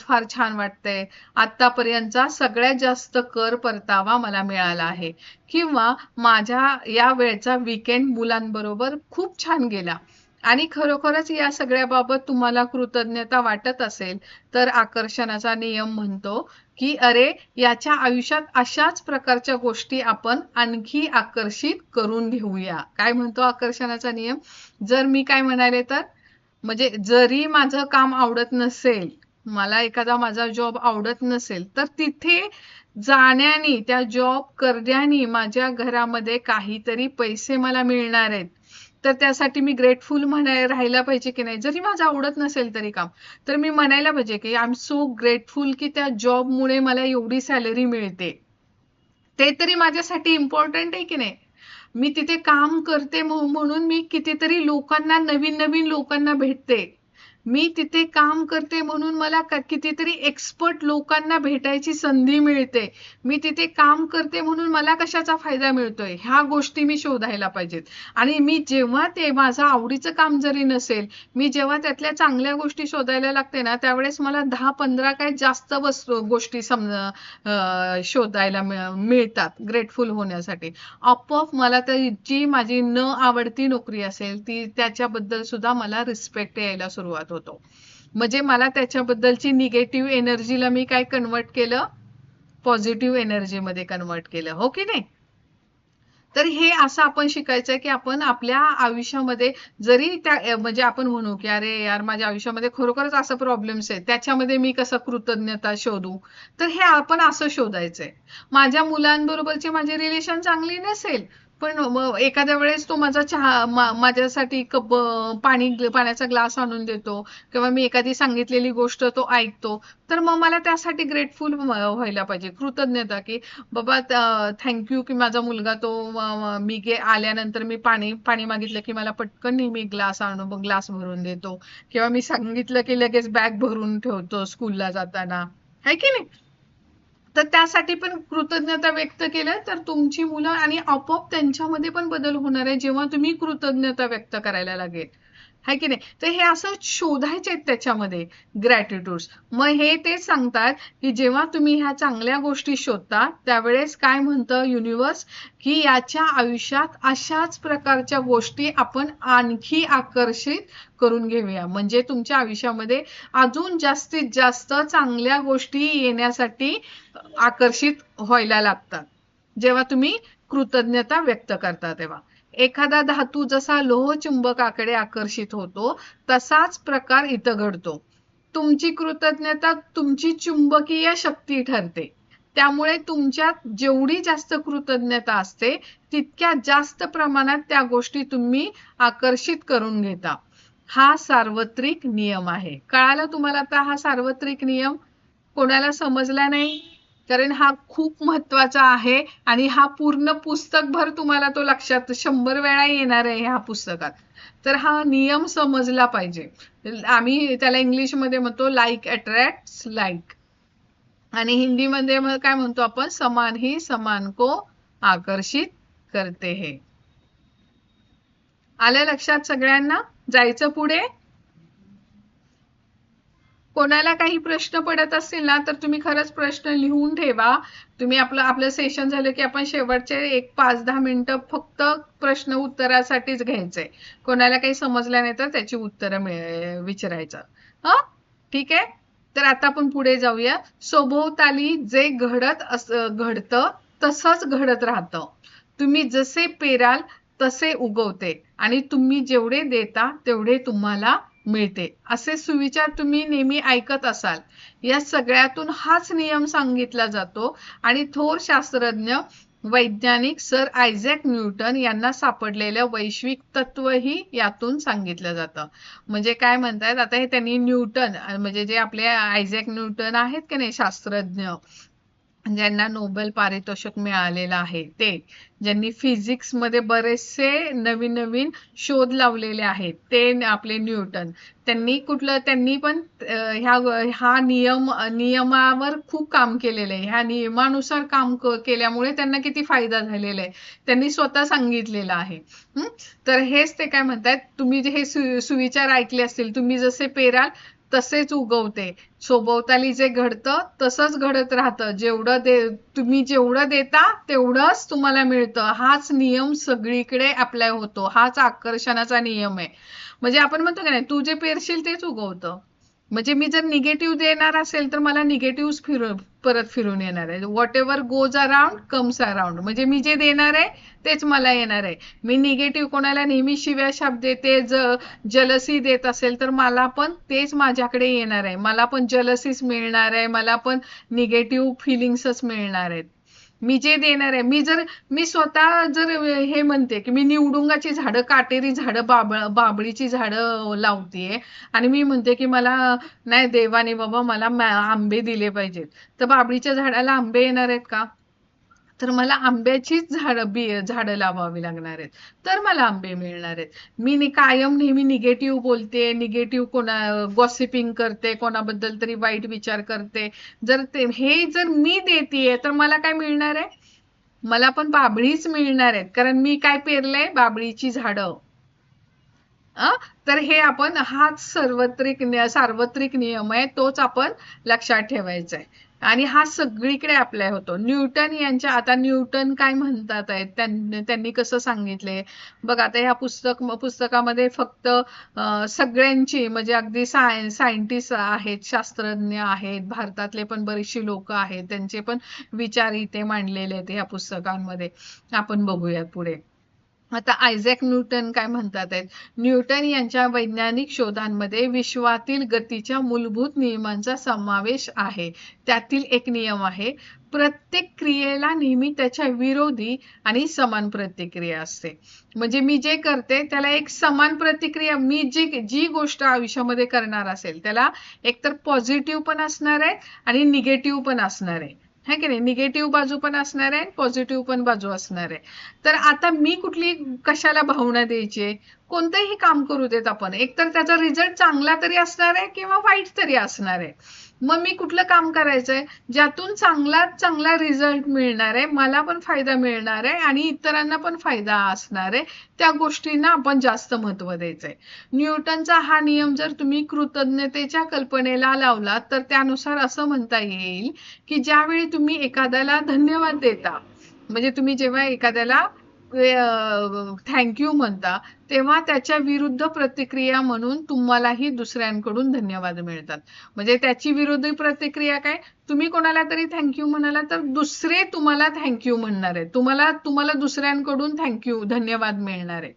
फार छान वाटतंय, आतापर्यंतचा सगळ्यात जास्त कर परतावा मला मिळाला आहे, किंवा माझ्या या वेळचा वीकेंड मुलांबरोबर खूप छान गेला, आणि खरोखरच या सगळ्याबाबत तुम्हाला कृतज्ञता वाटत असेल, तर आकर्षणाचा नियम म्हणतो की अरे याच्या आयुष्यात अशाच प्रकारच्या गोष्टी आपण आणखी आकर्षित करून घेऊया. काय म्हणतो आकर्षणाचा नियम, जर मी काय म्हणाले तर, म्हणजे जरी माझं काम आवडत नसेल, मला एखादा माझा जॉब आवडत नसेल, तर तिथे जाण्याने, त्या जॉब करण्याने माझ्या घरामध्ये काहीतरी पैसे मला मिळणार आहेत, तर त्यासाठी मी ग्रेटफुल राहायला पाहिजे की नाही. जरी माझं आवडत नसेल तरी काम, तर मी म्हणायला पाहिजे की आय एम सो ग्रेटफुल की त्या जॉबमुळे मला एवढी सॅलरी मिळते, ते तरी माझ्यासाठी इम्पॉर्टंट आहे की नाही. मी तिथे काम करते म्हणून मी कितीतरी लोकांना, नवीन नवीन लोकांना भेटते. मी तिथे काम करते म्हणून मला कितीतरी एक्सपर्ट लोकांना भेटायची संधी मिळते. मी तिथे काम करते म्हणून मला कशाचा फायदा मिळतोय, ह्या गोष्टी मी शोधायला पाहिजेत. आणि मी जेव्हा ते माझं आवडीचं काम जरी नसेल, मी जेव्हा त्यातल्या चांगल्या गोष्टी शोधायला लागते ना, त्यावेळेस मला 10-15 काय जास्त गोष्टी शोधायला मिळतात ग्रेटफुल होण्यासाठी. आपोआप मला तर जी माझी न आवडती नोकरी असेल ती, त्याच्याबद्दल सुद्धा मला रिस्पेक्ट यायला सुरुवात होतो. म्हणजे मला त्याच्याबद्दलची निगेटिव्ह एनर्जीला मी काय कन्वर्ट केलं, पॉझिटिव्ह एनर्जी मध्ये कन्वर्ट केलं, हो की नाही. तर हे असं आपण शिकायचं की आपण आपल्या आयुष्यामध्ये जरी त्या म्हणजे आपण म्हणू की अरे यार माझ्या आयुष्यामध्ये खरोखरच असं प्रॉब्लेम्स आहेत, त्याच्यामध्ये मी कसं कृतज्ञता शोधू. तर हे आपण असं शोधायचंय. माझ्या मुलांबरोबरचे माझे रिलेशन चांगली नसेल, पण एखाद्या वेळेस तो माझा चहा माझ्यासाठी कप पाण्याचा ग्लास आणून देतो, किंवा मी एखादी सांगितलेली गोष्ट तो ऐकतो, तर मग मला त्यासाठी ग्रेटफुल व्हायला पाहिजे, कृतज्ञता की बाबा थँक्यू की माझा मुलगा तो मी आल्यानंतर मी पाणी मागितलं की मला पटकन नेहमी ग्लास आणून ग्लास भरून देतो, किंवा मी सांगितलं की लगेच बॅग भरून ठेवतो स्कूलला जाताना, है की नाही. तर त्यासाठी पण कृतज्ञता व्यक्त केलं तर तुमची मुलं आणि आपोआप त्यांच्यामध्ये पण बदल होणार आहे जेव्हा तुम्ही कृतज्ञता व्यक्त करायला लागेल, है की नाही. तर हे असं शोधायचे त्याच्यामध्ये ग्रॅटिट्यूड्स. मग हे तेच सांगतात की जेव्हा तुम्ही ह्या चांगल्या गोष्टी शोधता त्यावेळेस काय म्हणतं युनिवर्स, की याच्या आयुष्यात अशाच प्रकारच्या गोष्टी आपण आणखी आकर्षित करून घेऊया. म्हणजे तुमच्या आयुष्यामध्ये अजून जास्तीत जास्त चांगल्या गोष्टी येण्यासाठी आकर्षित व्हायला लागतात जेव्हा तुम्ही कृतज्ञता व्यक्त करता तेव्हा. एखादा धातू जसा लोह चुंबकाकडे आकर्षित होतो, तसाच प्रकार इथं घडतो. तुमची कृतज्ञता तुमची चुंबकीय शक्ती ठरते. त्यामुळे तुमच्यात जेवढी जास्त कृतज्ञता असते, तितक्या जास्त प्रमाणात त्या गोष्टी तुम्ही आकर्षित करून घेता. हा सार्वत्रिक नियम आहे. कळाला तुम्हाला आता हा सार्वत्रिक नियम? कोणाला समजला नाही? कारण हा खूप महत्वाचा आहे आणि हा पूर्ण पुस्तकभर तुम्हाला तो लक्षात 100 वेळा येणार आहे ह्या पुस्तकात. तर हा नियम समजला पाहिजे. आम्ही त्याला इंग्लिशमध्ये म्हणतो लाईक अट्रॅक्ट्स लाईक, आणि हिंदीमध्ये काय म्हणतो आपण, समान ही समान को आकर्षित करते है. आलं लक्षात सगळ्यांना? जायचं पुढे. कोणाला काही प्रश्न पडत असतील ना तर तुम्ही खरंच प्रश्न लिहून ठेवा. तुम्ही आपलं सेशन झालं की आपण शेवटचे 5-10 मिनिटं फक्त प्रश्न उत्तरासाठीच घ्यायचंय. कोणाला काही समजलं नाही तर त्याची उत्तरं विचारायचं. हा ठीक आहे. तर आता आपण पुढे जाऊया. सभोवताली जे घडतं तसंच घडत राहतं. तुम्ही जसे पेराल तसे उगवते आणि तुम्ही जेवढे देता तेवढे तुम्हाला मिळते. असे सुविचार तुम्ही नेहमी ऐकत असाल. या सगळ्यातून हाच नियम सांगितला जातो आणि थोर शास्त्रज्ञ वैज्ञानिक सर आयझॅक न्यूटन यांना सापडलेलं वैश्विक तत्वही यातून सांगितलं जातं. म्हणजे काय म्हणतात आता, हे त्यांनी न्यूटन म्हणजे जे आपले आयझॅक न्यूटन आहेत की नाही शास्त्रज्ञ, ज्यांना नोबेल पारितोषिक मिळालेलं आहे, ते ज्यांनी फिजिक्स मध्ये बरेचसे नवीन नवीन शोध लावलेले आहेत, ते आपले न्यूटन. त्यांनी पण हा नियमावर खूप काम केलेलं आहे. ह्या नियमानुसार काम केल्यामुळे त्यांना किती फायदा झालेला आहे त्यांनी स्वतः सांगितलेलं आहे. तर हेच ते काय म्हणतात, तुम्ही जे हे सुविचार ऐकले असतील, तुम्ही जसे पेराल तसेच उगवते. सभोवताली जे घडतं तसंच घडत राहतं. तुम्ही जेवढं देता तेवढंच तुम्हाला मिळतं. हाच नियम सगळीकडे अप्लाय होतो. हाच आकर्षणाचा नियम आहे. म्हणजे आपण म्हणतो की नाही, तू जे पेरशील तेच उगवतं. म्हणजे मी जर निगेटिव्ह देणार असेल तर मला निगेटिव्ह परत फिरून येणार आहे. What ever goes around comes around. म्हणजे मी जे देणार आहे तेच मला येणार आहे. मी निगेटिव्ह कोणाला नेहमी शिव्या शाप देते, जलसी देत असेल तर मला पण तेच माझ्याकडे येणार आहे. मला पण जलसीच मिळणार आहे, मला पण निगेटिव्ह फिलिंग्सच मिळणार आहेत. मी जे देणार आहे, मी स्वतः जर हे म्हणते की मी निवडुंगाची झाडं, काटेरी झाडं, बाबळीची झाडं लावतेय आणि मी म्हणते की मला नाही, देवाने बाबा मला आंबे दिले पाहिजेत, तर बाबळीच्या झाडाला आंबे येणार आहेत का? तर मला आंब्याचीच झाडं लावावी लागणार आहेत, तर मला आंबे मिळणार आहेत. मी कायम नेहमी निगेटिव्ह बोलते, निगेटिव्ह गॉसिपिंग करते, कोणाबद्दल तरी वाईट विचार करते, जर मी देतेय तर मला काय मिळणार आहे? मला पण बाभळीच मिळणार आहेत, कारण मी काय पेरलंय? बाभळीची झाडं. अ तर हे आपण हाच सार्वत्रिक नियम आहे, तोच आपण लक्षात ठेवायचा आहे. आणि हा सगळीकडे अप्लाय होतो. आता न्यूटन काय म्हणतात आहेत, त्यांनी कसं सांगितले बघ. आता ह्या पुस्तकामध्ये फक्त सगळ्यांची म्हणजे अगदी सायंटिस्ट आहेत, शास्त्रज्ञ आहेत, भारतातले पण बरेचशी लोक आहेत, त्यांचे पण विचार इथे मांडलेले आहेत ह्या पुस्तकांमध्ये. आपण बघूयात पुढे. आता आयझॅक न्यूटन काय म्हणतात आहेत, न्यूटन यांच्या वैज्ञानिक शोधांमध्ये विश्वातील गतीच्या मूलभूत नियमांचा समावेश आहे. त्यातील एक नियम आहे, प्रत्येक क्रियेला नेहमी त्याच्या विरोधी आणि समान प्रतिक्रिया असते. म्हणजे मी जे करते त्याला एक समान प्रतिक्रिया, मी जी गोष्ट आयुष्यामध्ये करणार असेल त्याला एकतर पॉझिटिव्ह पण असणार आहे आणि निगेटिव्ह पण असणार आहे, है की नाही? निगेटिव्ह बाजू पण असणार आहे, पॉझिटिव्ह पण बाजू असणार आहे. तर आता मी कशाला भावना द्यायची? कोणतंही काम करू देत आपण, एकतर त्याचा रिझल्ट चांगला तरी असणार आहे किंवा वाईट तरी असणार आहे. मग मी कुठलं काम करायचंय ज्यातून चांगल्यात चांगला रिझल्ट मिळणार आहे, मला पण फायदा मिळणार आहे आणि इतरांना पण फायदा असणार आहे, त्या गोष्टींना आपण जास्त महत्व द्यायचंय. न्यूटनचा हा नियम जर तुम्ही कृतज्ञतेच्या कल्पनेला लावला तर त्यानुसार असं म्हणता येईल की ज्यावेळी तुम्ही एखाद्याला धन्यवाद देता, म्हणजे तुम्ही जेव्हा एखाद्याला थँक्यू म्हणता, तेव्हा त्याच्या विरुद्ध प्रतिक्रिया म्हणून तुम्हालाही दुसऱ्यांकडून धन्यवाद मिळतात. म्हणजे त्याची विरोधी प्रतिक्रिया काय? तुम्ही कोणाला तरी थँक्यू म्हणाला तर दुसरे तुम्हाला थँक्यू म्हणणार आहे, तुम्हाला दुसऱ्यांकडून धन्यवाद मिळणार आहे.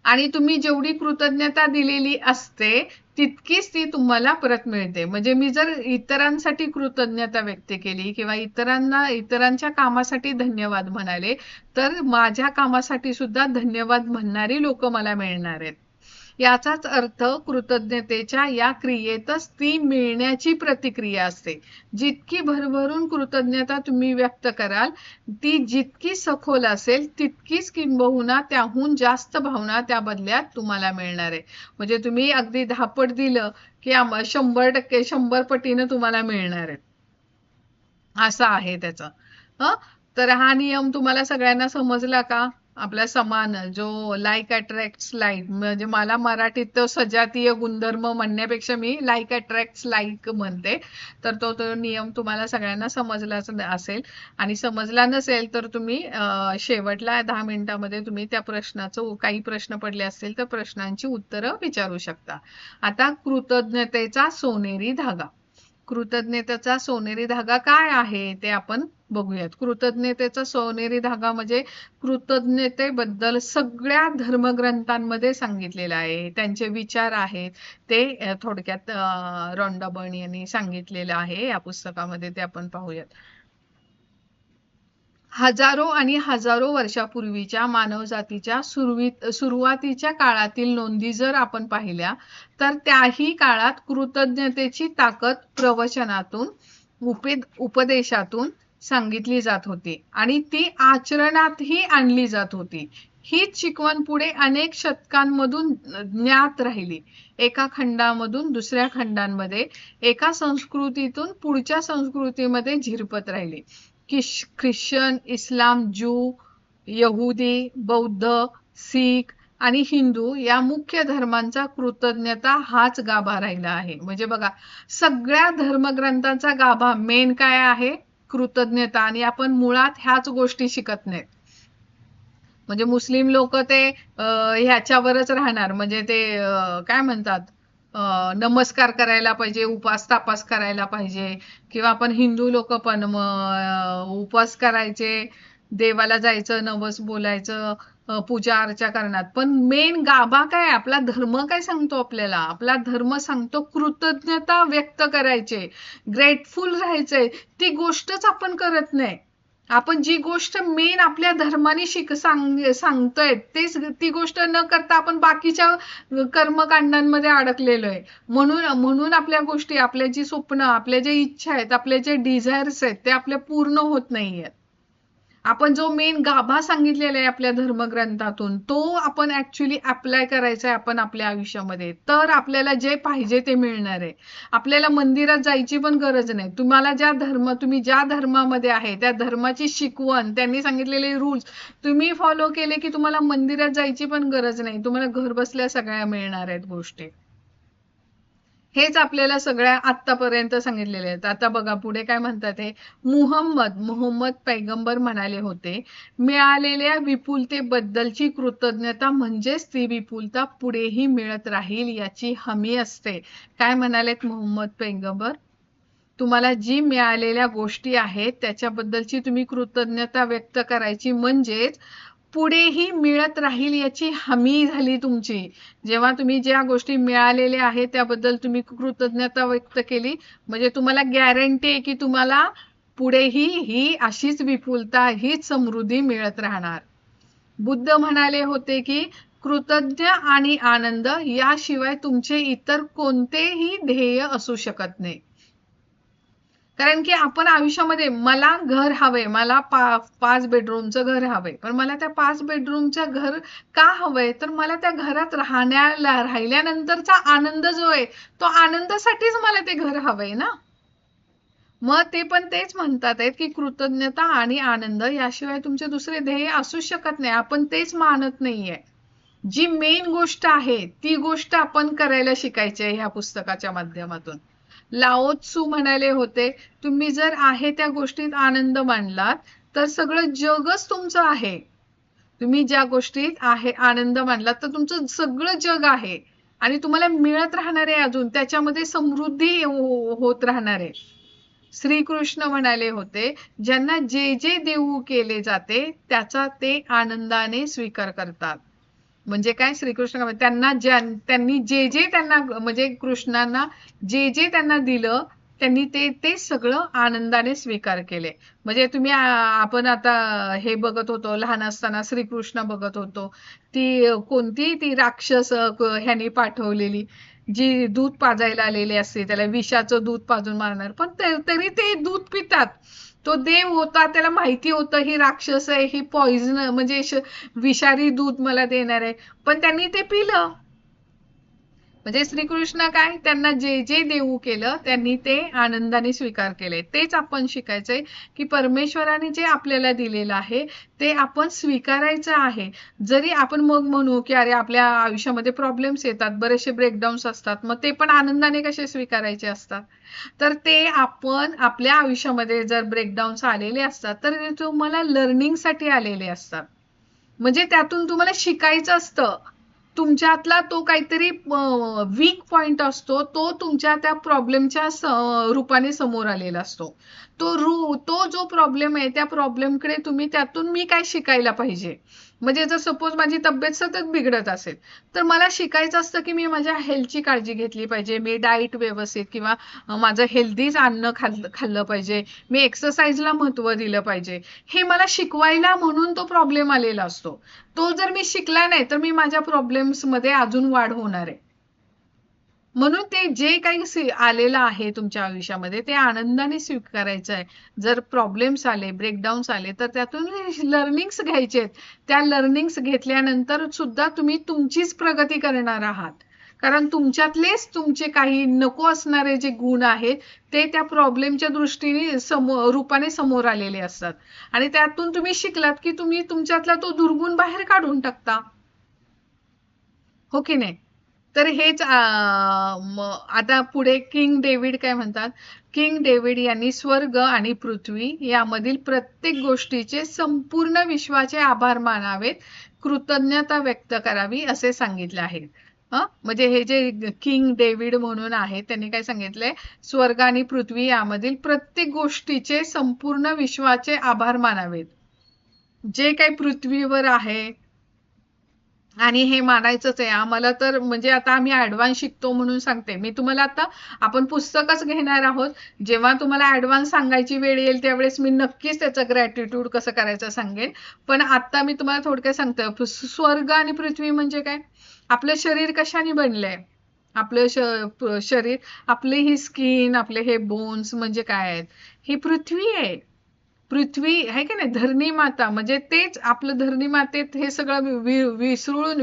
आणि तुम्ही जेवढी कृतज्ञता दिलेली असते तितकीच ती तुम्हाला परत मिळते. म्हणजे मी जर इतरांसाठी कृतज्ञता व्यक्त केली किंवा इतरांच्या कामासाठी धन्यवाद म्हणाले, तर माझ्या कामासाठी सुद्धा धन्यवाद म्हणणारी लोक मला मिळणार आहेत. याचाच अर्थ कृतज्ञतेच्या या क्रियेतच ती मिळण्याची प्रतिक्रिया असते. जितकी भरभरून कृतज्ञता तुम्ही व्यक्त कराल, ती जितकी सखोल असेल तितकीच किंबहुना त्याहून जास्त भावना त्या बदल्यात तुम्हाला मिळणार आहे. म्हणजे तुम्ही अगदी 10 पट दिलं की 100% 100 पटीनं तुम्हाला मिळणार आहे. असं आहे त्याचं. तर हा नियम तुम्हाला सगळ्यांना समजला का? आपला समान जो लाईक अट्रॅक्ट्स लाईक, म्हणजे मला मराठीत तो सजातीय गुणधर्म म्हणण्यापेक्षा मी लाईक अट्रॅक्ट्स लाईक म्हणते. तर तो नियम तुम्हाला सगळ्यांना समजलाच असेल. आणि समजला नसेल तर तुम्ही शेवटला 10 मिनिटांमध्ये तुम्ही त्या प्रश्नाचं, काही प्रश्न पडले असतील तर प्रश्नांची उत्तरं विचारू शकता. आता कृतज्ञतेचा सोनेरी धागा. कृतज्ञतेचा सोनेरी धागा काय आहे ते आपण बघूयात. कृतज्ञतेचा सोनेरी धागा म्हणजे कृतज्ञतेबद्दल सगळ्या धर्मग्रंथांमध्ये सांगितलेलं आहे, त्यांचे विचार आहेत ते थोडक्यात रॉन्डा बर्न यांनी सांगितलेलं आहे या पुस्तकामध्ये, ते आपण पाहूयात. हजारो आणि हजारो वर्षापूर्वीच्या मानवजातीच्या सुरुवातीच्या काळातील नोंदी जर आपण पाहिल्या तर त्याही काळात कृतज्ञतेची ताकद प्रवचनातून, उपदेशातून सांगितली जात होती आणि ती आचरणातही आणली जात होती. हीच शिकवण पुढे अनेक शतकांमधून ज्ञात राहिली. एका खंडामधून दुसऱ्या खंडांमध्ये, एका संस्कृतीतून पुढच्या संस्कृतीमध्ये झिरपत राहिली. ख्रिश्चन, इस्लाम, ज्यू, यहुदी, बौद्ध, सिख आणि हिंदू या मुख्य धर्मांचा कृतज्ञता हाच गाभा राहिला आहे. म्हणजे बघा, सगळ्या धर्मग्रंथांचा गाभा मेन काय आहे? कृतज्ञता. आणि आपण मुळात ह्याच गोष्टी शिकत नाहीत. म्हणजे मुस्लिम लोक ते ह्याच्यावरच राहणार, म्हणजे ते काय म्हणतात, नमस्कार करायला पाहिजे, उपास तापास करायला पाहिजे. किंवा आपण हिंदू लोक पण उपवास करायचे, देवाला जायचं, नवस बोलायचं, पूजा अर्चा करणार. पण मेन गाभा काय? आपला धर्म काय सांगतो आपल्याला? आपला धर्म सांगतो कृतज्ञता व्यक्त करायचे, ग्रेटफुल राहायचंय. ती गोष्टच आपण करत नाही. आपण जी गोष्ट मेन आपल्या धर्माने सांगतोय ती गोष्ट न करता आपण बाकीच्या कर्मकांडांमध्ये अडकलेलो आहे. म्हणून आपल्या गोष्टी, आपल्या जी स्वप्न, आपल्या जे इच्छा आहेत, आपले जे डिझायर्स आहेत ते आपल्या पूर्ण होत नाहीयेत. आपण जो मेन गाभा सांगितलेला आहे आपल्या धर्मग्रंथातून तो आपण ऍक्च्युली अप्लाय करायचा आहे आपण आपल्या आयुष्यामध्ये, तर आपल्याला जे पाहिजे ते मिळणार आहे. आपल्याला मंदिरात जायची पण गरज नाही. तुम्ही ज्या धर्मामध्ये आहे त्या धर्माची शिकवण, त्यांनी सांगितलेले रूल्स तुम्ही फॉलो केले की तुम्हाला मंदिरात जायची पण गरज नाही. तुम्हाला घर बसल्या सगळ्या मिळणार आहेत गोष्टी. हेच आपल्याला सगळ्या आतापर्यंत सांगितलेले आहेत. आता बघा पुढे काय म्हणतात हे, मोहम्मद पैगंबर म्हणाले होते, मिळालेल्या विपुलतेबद्दलची कृतज्ञता म्हणजेच ती विपुलता पुढेही मिळत राहील याची हमी असते. काय म्हणालेत मोहम्मद पैगंबर? तुम्हाला जी मिळालेल्या गोष्टी आहेत त्याच्याबद्दलची तुम्ही कृतज्ञता व्यक्त करायची, म्हणजेच पुढेही मिळत राहील याची हमी झाली तुमची. जेव्हा तुम्ही ज्या गोष्टी मिळालेल्या आहेत त्याबद्दल तुम्ही कृतज्ञता व्यक्त केली, म्हणजे तुम्हाला गॅरंटी आहे की तुम्हाला पुढेही ही अशीच विपुलता, हीच समृद्धी मिळत राहणार. बुद्ध म्हणाले होते की कृतज्ञ आणि आनंद याशिवाय तुमचे इतर कोणतेही ध्येय असू शकत नाही. कारण की आपण आयुष्यामध्ये, मला घर हवंय, मला 5 बेडरूमचं घर हवंय, पण मला त्या 5 बेडरूमचं घर का हवंय, तर मला त्या घरात राहिल्यानंतरचा आनंद जो आहे तो आनंदासाठीच मला ते घर हवंय ना. मग ते पण तेच म्हणतात आहेत की कृतज्ञता आणि आनंद याशिवाय तुमचे दुसरे ध्येय असू शकत नाही. आपण तेच मानत नाहीये. जी मेन गोष्ट आहे ती गोष्ट आपण करायला शिकायची आहे ह्या पुस्तकाच्या माध्यमातून. लाओ त्सू म्हणाले होते, तुम्ही जर आहे त्या गोष्टीत आनंद मानलात तर सगळं जगच तुमचं आहे. तुम्ही ज्या गोष्टीत आहे आनंद मानलात तर तुमचं सगळं जग आहे आणि तुम्हाला मिळत राहणार आहे, अजून त्याच्यामध्ये समृद्धी होत राहणार आहे. श्रीकृष्ण म्हणाले होते, ज्यांना जे जे देऊ केले जाते त्याचा ते आनंदाने स्वीकार करतात. म्हणजे काय, श्रीकृष्ण त्यांनी जे जे त्यांना, म्हणजे कृष्णांना जे जे त्यांना दिलं त्यांनी ते सगळं आनंदाने स्वीकार केले. म्हणजे तुम्ही आपण आता हे बघत होतो, लहान असताना श्रीकृष्ण बघत होतो, ती राक्षस ह्यानी पाठवलेली, जी दूध पाजायला आलेली असते, त्याला विषाचं दूध पाजून मारणार, पण तरी ते दूध पितात. तो देव होता, त्याला माहिती होतं ही राक्षस आहे, ही पॉइझन म्हणजे विषारी दूध मला देणार आहे, पण त्यांनी ते पिलं. म्हणजे श्रीकृष्ण काय, त्यांना जे जे देऊ केलं त्यांनी ते आनंदाने स्वीकार केले. तेच आपण शिकायचंय की परमेश्वराने जे आपल्याला दिलेलं आहे ते आपण स्वीकारायचं आहे. जरी आपण मग म्हणू की अरे आपल्या आयुष्यामध्ये प्रॉब्लेम्स येतात, बरेचसे ब्रेकडाऊन्स असतात, मग ते पण आनंदाने कसे स्वीकारायचे असतात, तर ते आपण आपल्या आयुष्यामध्ये जर ब्रेकडाऊन्स आलेले असतात तर ते तुम्हाला लर्निंगसाठी आलेले असतात. म्हणजे त्यातून तुम्हाला शिकायचं असतं. तुमच्यातला तो काहीतरी वीक पॉइंट असतो, तो तुमच्या त्या प्रॉब्लेमच्या रूपाने समोर आलेला असतो. तो जो प्रॉब्लेम आहे त्या प्रॉब्लेमकडे तुम्ही त्यातून मी काय शिकायला पाहिजे. म्हणजे जर सपोज माझी तब्येत सतत बिघडत असेल तर मला शिकायचं असतं की मी माझ्या हेल्थची काळजी घेतली पाहिजे, मी डाएट व्यवस्थित किंवा माझं हेल्दीच अन्न खाल्लं पाहिजे, मी एक्सरसाइजला महत्त्व दिलं पाहिजे. हे मला शिकवायला म्हणून तो प्रॉब्लेम आलेला असतो. तो जर मी शिकला नाही तर मी माझ्या प्रॉब्लेम्स मध्ये अजून वाढ होणार आहे. म्हणून ते जे काही आलेलं आहे तुमच्या आयुष्यामध्ये ते आनंदाने स्वीकारायचं आहे. जर प्रॉब्लेम्स आले, ब्रेकडाऊन्स आले तर त्यातून लर्निंग्स घ्यायचे आहेत. त्या लर्निंग्स घेतल्यानंतर सुद्धा तुम्ही तुमचीच प्रगती करणार आहात. कारण तुमच्यातलेच तुमचे काही नको असणारे जे गुण आहेत ते त्या प्रॉब्लेमच्या दृष्टीने रूपाने समोर आलेले असतात आणि त्यातून तुम्ही शिकलात की तुम्ही तुमच्यातला तो दुर्गुण बाहेर काढून टाकता. हो की नाही? तर हेच आता पुढे किंग डेव्हिड काय म्हणतात, किंग डेव्हिड यांनी स्वर्ग आणि पृथ्वी यामधील प्रत्येक गोष्टीचे संपूर्ण विश्वाचे आभार मानावेत, कृतज्ञता व्यक्त करावी असे सांगितले आहे. म्हणजे हे जे किंग डेव्हिड म्हणून आहे त्यांनी काय सांगितलंय, स्वर्ग आणि पृथ्वी यामधील प्रत्येक गोष्टीचे संपूर्ण विश्वाचे आभार मानावेत. जे काही पृथ्वीवर आहे आणि हे मानायचंच आहे आम्हाला, तर म्हणजे आता आम्ही ऍडव्हान्स शिकतो म्हणून सांगते मी तुम्हाला. आता आपण पुस्तकच घेणार आहोत, जेव्हा तुम्हाला ऍडव्हान्स सांगायची वेळ येईल त्यावेळेस मी नक्कीच त्याचं ग्रॅटिट्यूड कसं करायचं सांगेन. पण आता मी तुम्हाला थोडक्यात सांगते, स्वर्ग आणि पृथ्वी म्हणजे काय. आपलं शरीर कशाने बनलंय, आपलं शरीर, आपली ही स्किन, आपले हे बोन्स म्हणजे काय आहेत, ही पृथ्वी आहे. पृथ्वी आहे की नाही, धरणी माता, म्हणजे तेच आपलं धरणी मातेत हे सगळं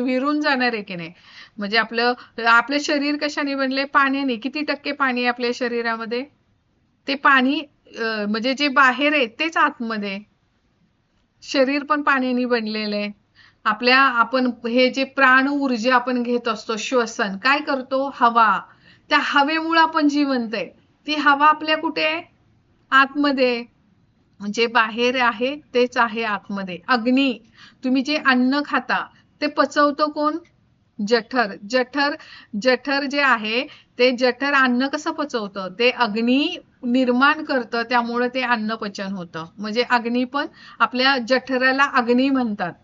विरून जाणार आहे की नाही. म्हणजे आपलं शरीर कशाने बनले, पाण्याने. किती टक्के पाणी आहे आपल्या शरीरामध्ये? ते पाणी म्हणजे जे बाहेर आहे तेच आतमध्ये. शरीर पण पाण्याने बनलेलं आहे. आपण हे जे प्राण ऊर्जा आपण घेत असतो, श्वसन काय करतो, हवा. त्या हवेमुळे आपण जिवंत आहे. ती हवा आपल्या कुठे आहे, आतमध्ये. जे बाहेर आहे तेच आहे आतमध्ये. अग्नी, तुम्ही जे अन्न खाता ते पचवतो कोण, जठर. जठर जे आहे ते जठर अन्न कसं पचवतं, ते अग्नी निर्माण करतं, त्यामुळे ते अन्न पचन होतं. म्हणजे अग्नी पण आपल्या जठराला अग्नी म्हणतात,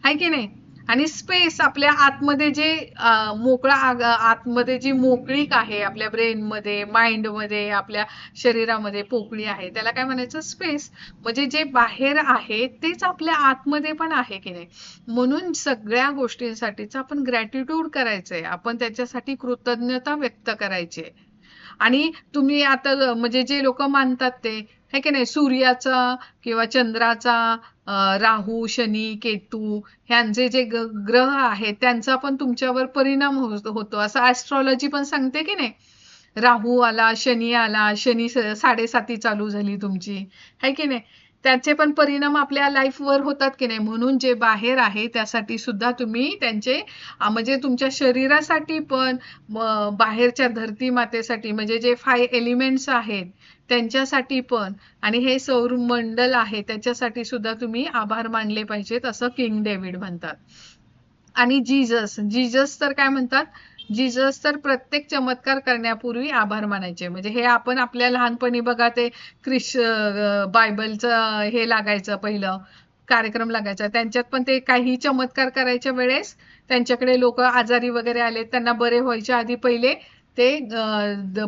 आहे की नाही. आणि स्पेस, आपल्या आतमध्ये जे आतमध्ये जी मोकळीक आहे आपल्या ब्रेन मध्ये, माइंड मध्ये, आपल्या शरीरामध्ये पोकळी आहे, त्याला काय म्हणायचं, स्पेस. म्हणजे जे बाहेर आहे तेच आपल्या आतमध्ये पण आहे की नाही. म्हणून सगळ्या गोष्टींसाठीच आपण ग्रॅटिट्यूड करायचंय, आपण त्याच्यासाठी कृतज्ञता व्यक्त करायची. आणि तुम्ही आता म्हणजे जे लोक मानतात ते, है की नाही, सूर्याचा किंवा चंद्राचा, राहू, शनी, केतू ह्यांचे जे ग्रह आहेत त्यांचा पण तुमच्यावर परिणाम होतो, असं ऍस्ट्रॉलॉजी पण सांगते की नाही. राहू आला, शनी आला, शनी 7:30 चालू झाली तुमची, है की नाही. त्याचे पण परिणाम आपल्या लाईफवर होतात की नाही. म्हणून जे बाहेर आहे त्यासाठी सुद्धा तुम्ही त्यांचे म्हणजे तुमच्या शरीरासाठी पण, बाहेरच्या धरती मातेसाठी, म्हणजे जे 5 एलिमेंट्स आहेत त्यांच्यासाठी पण, आणि हे सौरमंडल आहे त्याच्यासाठी सुद्धा तुम्ही आभार मानले पाहिजेत, असं किंग डेव्हिड म्हणतात. आणि जीजस तर काय म्हणतात, जीजस तर प्रत्येक चमत्कार करण्यापूर्वी आभार मानायचे. म्हणजे हे आपण आपल्या लहानपणी बघा, ते बायबलचं हे लागायचं, पहिलं कार्यक्रम लागायचा, त्यांच्यात पण ते काही चमत्कार करायच्या वेळेस त्यांच्याकडे लोक आजारी वगैरे आले, त्यांना बरे व्हायच्या आधी पहिले ते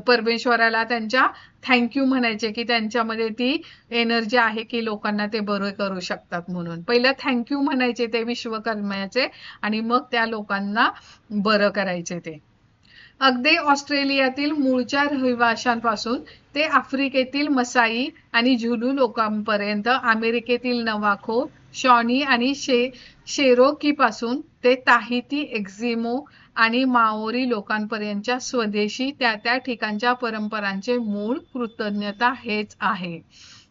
परमेश्वराला त्यांच्या थँक्यू म्हणायचे, की त्यांच्यामध्ये ती एनर्जी आहे की लोकांना ते बरे करू शकतात. म्हणून पहिलं थँक्यू म्हणायचे ते विश्वकर्म्याचे, आणि मग त्या लोकांना बरं करायचे ते. अगदी ऑस्ट्रेलियातील मूळच्या रहिवाशांपासून ते आफ्रिकेतील मसाई आणि झुलू लोकांपर्यंत, अमेरिकेतील नवाखो, शॉनी आणि शेरोकी पासून ते ताहिती, एक्झिमो आणि माओरी लोकांपर्यंतच्या स्वदेशी त्या ठिकाणच्या परंपरांचे मूळ कृतज्ञता हेच आहे.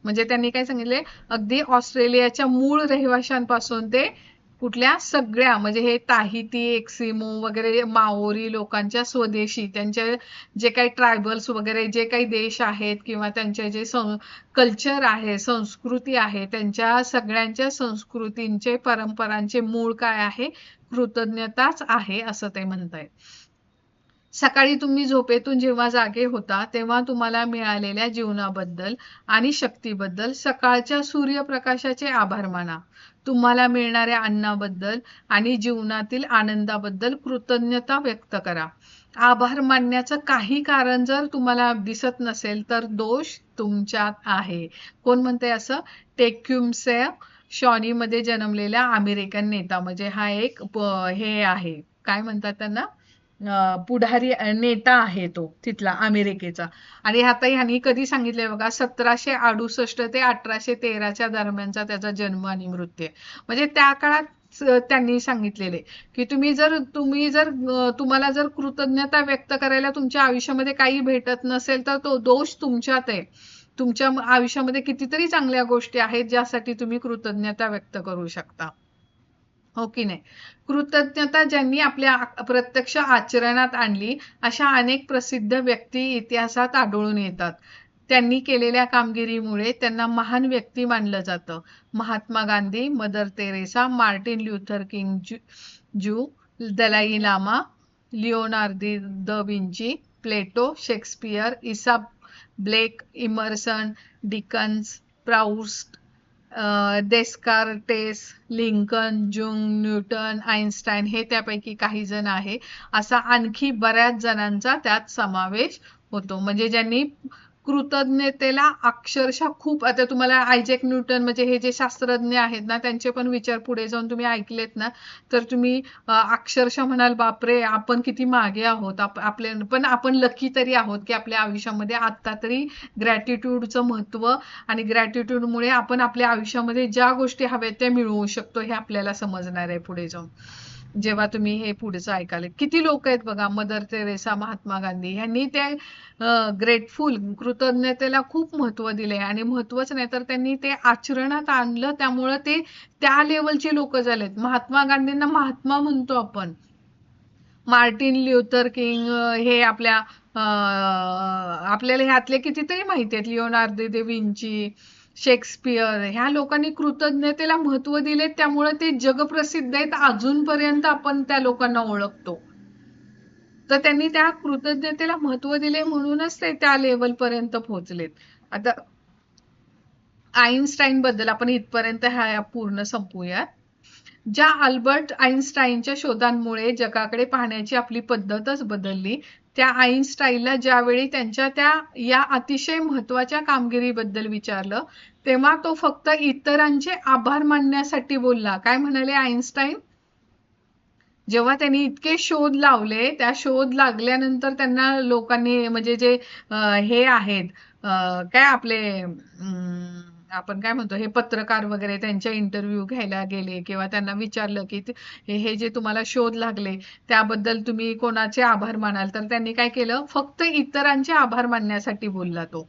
म्हणजे त्यांनी काय सांगितले, अगदी ऑस्ट्रेलियाच्या मूळ रहिवाशांपासून ते कुठल्या सगळ्या, म्हणजे हे ताहिती, एक्सिमो वगैरे माओरी लोकांच्या स्वदेशी, त्यांचे जे काही ट्रायबल्स वगैरे जे काही देश आहेत, किंवा त्यांचे जे कल्चर आहे, संस्कृती आहे, त्यांच्या सगळ्यांच्या संस्कृतींचे, परंपरांचे मूळ काय आहे, कृतज्ञताच आहे, असं ते म्हणतायत. सकाळी तुम्ही झोपेतून जेव्हा जागे होता तेव्हा तुम्हाला मिळालेल्या जीवनाबद्दल आणि शक्तीबद्दल, सकाळच्या सूर्यप्रकाशाचे आभार माना. तुम्हाला मिळणाऱ्या अन्नाबद्दल आणि जीवनातील आनंदाबद्दल कृतज्ञता व्यक्त करा. आभार मानण्याचं काही कारण जर तुम्हाला दिसत नसेल तर दोष तुमच्यात आहे. कोण म्हणते असं? टेक्युम्से, शॉनी मध्ये जन्मलेला अमेरिकन नेता. म्हणजे हा एक हे आहे, काय म्हणतात त्यांना, पुढारी नेता आहे तो तिथला अमेरिकेचा. आणि आता ह्यांनी कधी सांगितलंय बघा, 1768 ते 1813 दरम्यानचा त्याचा जन्म आणि मृत्यू. म्हणजे त्या काळात त्यांनी सांगितलेले की तुम्हाला जर कृतज्ञता व्यक्त करायला तुमच्या आयुष्यामध्ये काही भेटत नसेल तर तो दोष तुमच्यात आहे. तुमच्या आयुष्यामध्ये कितीतरी चांगल्या गोष्टी आहेत ज्यासाठी तुम्ही कृतज्ञता व्यक्त करू शकता, हो की नाही. कृतज्ञता ज्यांनी आपल्या प्रत्यक्ष आचरणात आणली अशा अनेक प्रसिद्ध व्यक्ती इतिहासात आढळून येतात. त्यांनी केलेल्या कामगिरीमुळे त्यांना महान व्यक्ती मानलं जातं. Mahatma Gandhi, Mother Teresa, Martin Luther King ज्यू, Dalai Lama, Leonardo da Vinci, Plato, Shakespeare, इसाब Blake, Emerson, Dickens, Proust, Descartes, Lincoln, Jung, Newton, Einstein हे त्यापैकी काही जण आहे. असा आणखी बऱ्याच जणांचा त्यात समावेश होतो. म्हणजे ज्यांनी कृतज्ञतेला अक्षरशः खूप, आता तुम्हाला आयझॅक न्यूटन म्हणजे हे जे शास्त्रज्ञ आहेत ना त्यांचे पण विचार पुढे जाऊन तुम्ही ऐकलेत ना तर तुम्ही अक्षरशः म्हणाल बापरे आपण किती मागे आहोत, आपले पण आपण लकी तरी आहोत की आपल्या आयुष्यामध्ये आता तरी ग्रॅटिट्यूडचं महत्व आणि ग्रॅटिट्यूडमुळे आपण आपल्या आयुष्यामध्ये ज्या गोष्टी हव्यात त्या मिळवू शकतो हे आपल्याला समजणार आहे पुढे जाऊन, जेव्हा तुम्ही हे पुढचं ऐकाल. किती लोक आहेत बघा, मदर तेरेसा, महात्मा गांधी यांनी ते ग्रेटफुल कृतज्ञतेला खूप महत्व दिले आणि महत्वच नाही तर त्यांनी ते आचरणात आणलं त्यामुळं ते त्या लेवलची लोक झालेत. महात्मा गांधींना महात्मा म्हणतो आपण. मार्टिन ल्युथर किंग हे आपल्याला ह्यातले कितीतरी माहिती आहेत, लिओनार्दो दा विंची, शेक्सपियर, ह्या लोकांनी कृतज्ञतेला महत्व दिले त्यामुळे ते जगप्रसिद्ध आहेत. अजूनपर्यंत आपण त्या लोकांना ओळखतो. तर त्यांनी त्या कृतज्ञतेला महत्व दिले म्हणूनच ते त्या लेवल पर्यंत पोहोचलेत. आता आईन्स्टाईन बद्दल आपण इथपर्यंत हा पूर्ण संपूयात. ज्या अल्बर्ट आईन्स्टाईनच्या शोधांमुळे जगाकडे पाहण्याची आपली पद्धतच बदलली, त्या आईन्स्टाईनला ज्यावेळी त्यांच्या त्या या अतिशय महत्वाच्या कामगिरीबद्दल विचारलं तेव्हा तो फक्त इतरांचे आभार मानण्यासाठी बोलला. काय म्हणाले आईन्स्टाईन? जेव्हा त्यांनी इतके शोध लावले, त्या शोध लागल्यानंतर त्यांना लोकांनी म्हणजे जे हे आहेत काय आपले आपण काय म्हणतो हे पत्रकार वगैरे त्यांच्या इंटरव्ह्यू घ्यायला गेले किंवा त्यांना विचारलं की हे जे तुम्हाला शोध लागले त्याबद्दल तुम्ही कोणाचे आभार मानाल, तर त्यांनी काय केलं, फक्त इतरांचे आभार मानण्यासाठी बोलला तो.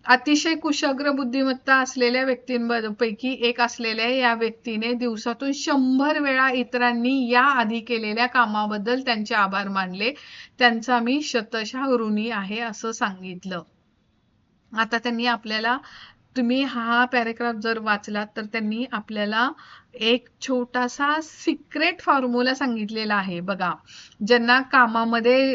अतिशय कुशाग्र बुद्धिमत्ता असलेल्या व्यक्तींपैकी एक असलेल्या या व्यक्तीने दिवसातून 100 वेळा इतरांनी या आधी केलेल्या कामाबद्दल त्यांचे आभार मानले. त्यांचा मी शतशः ऋणी आहे असं सांगितलं. आता त्यांनी आपल्याला, तुम्ही हा पॅराग्राफ जर वाचलात तर त्यांनी आपल्याला एक छोटासा सिक्रेट फॉर्म्युला सांगितलेला आहे बघा. ज्यांना कामामध्ये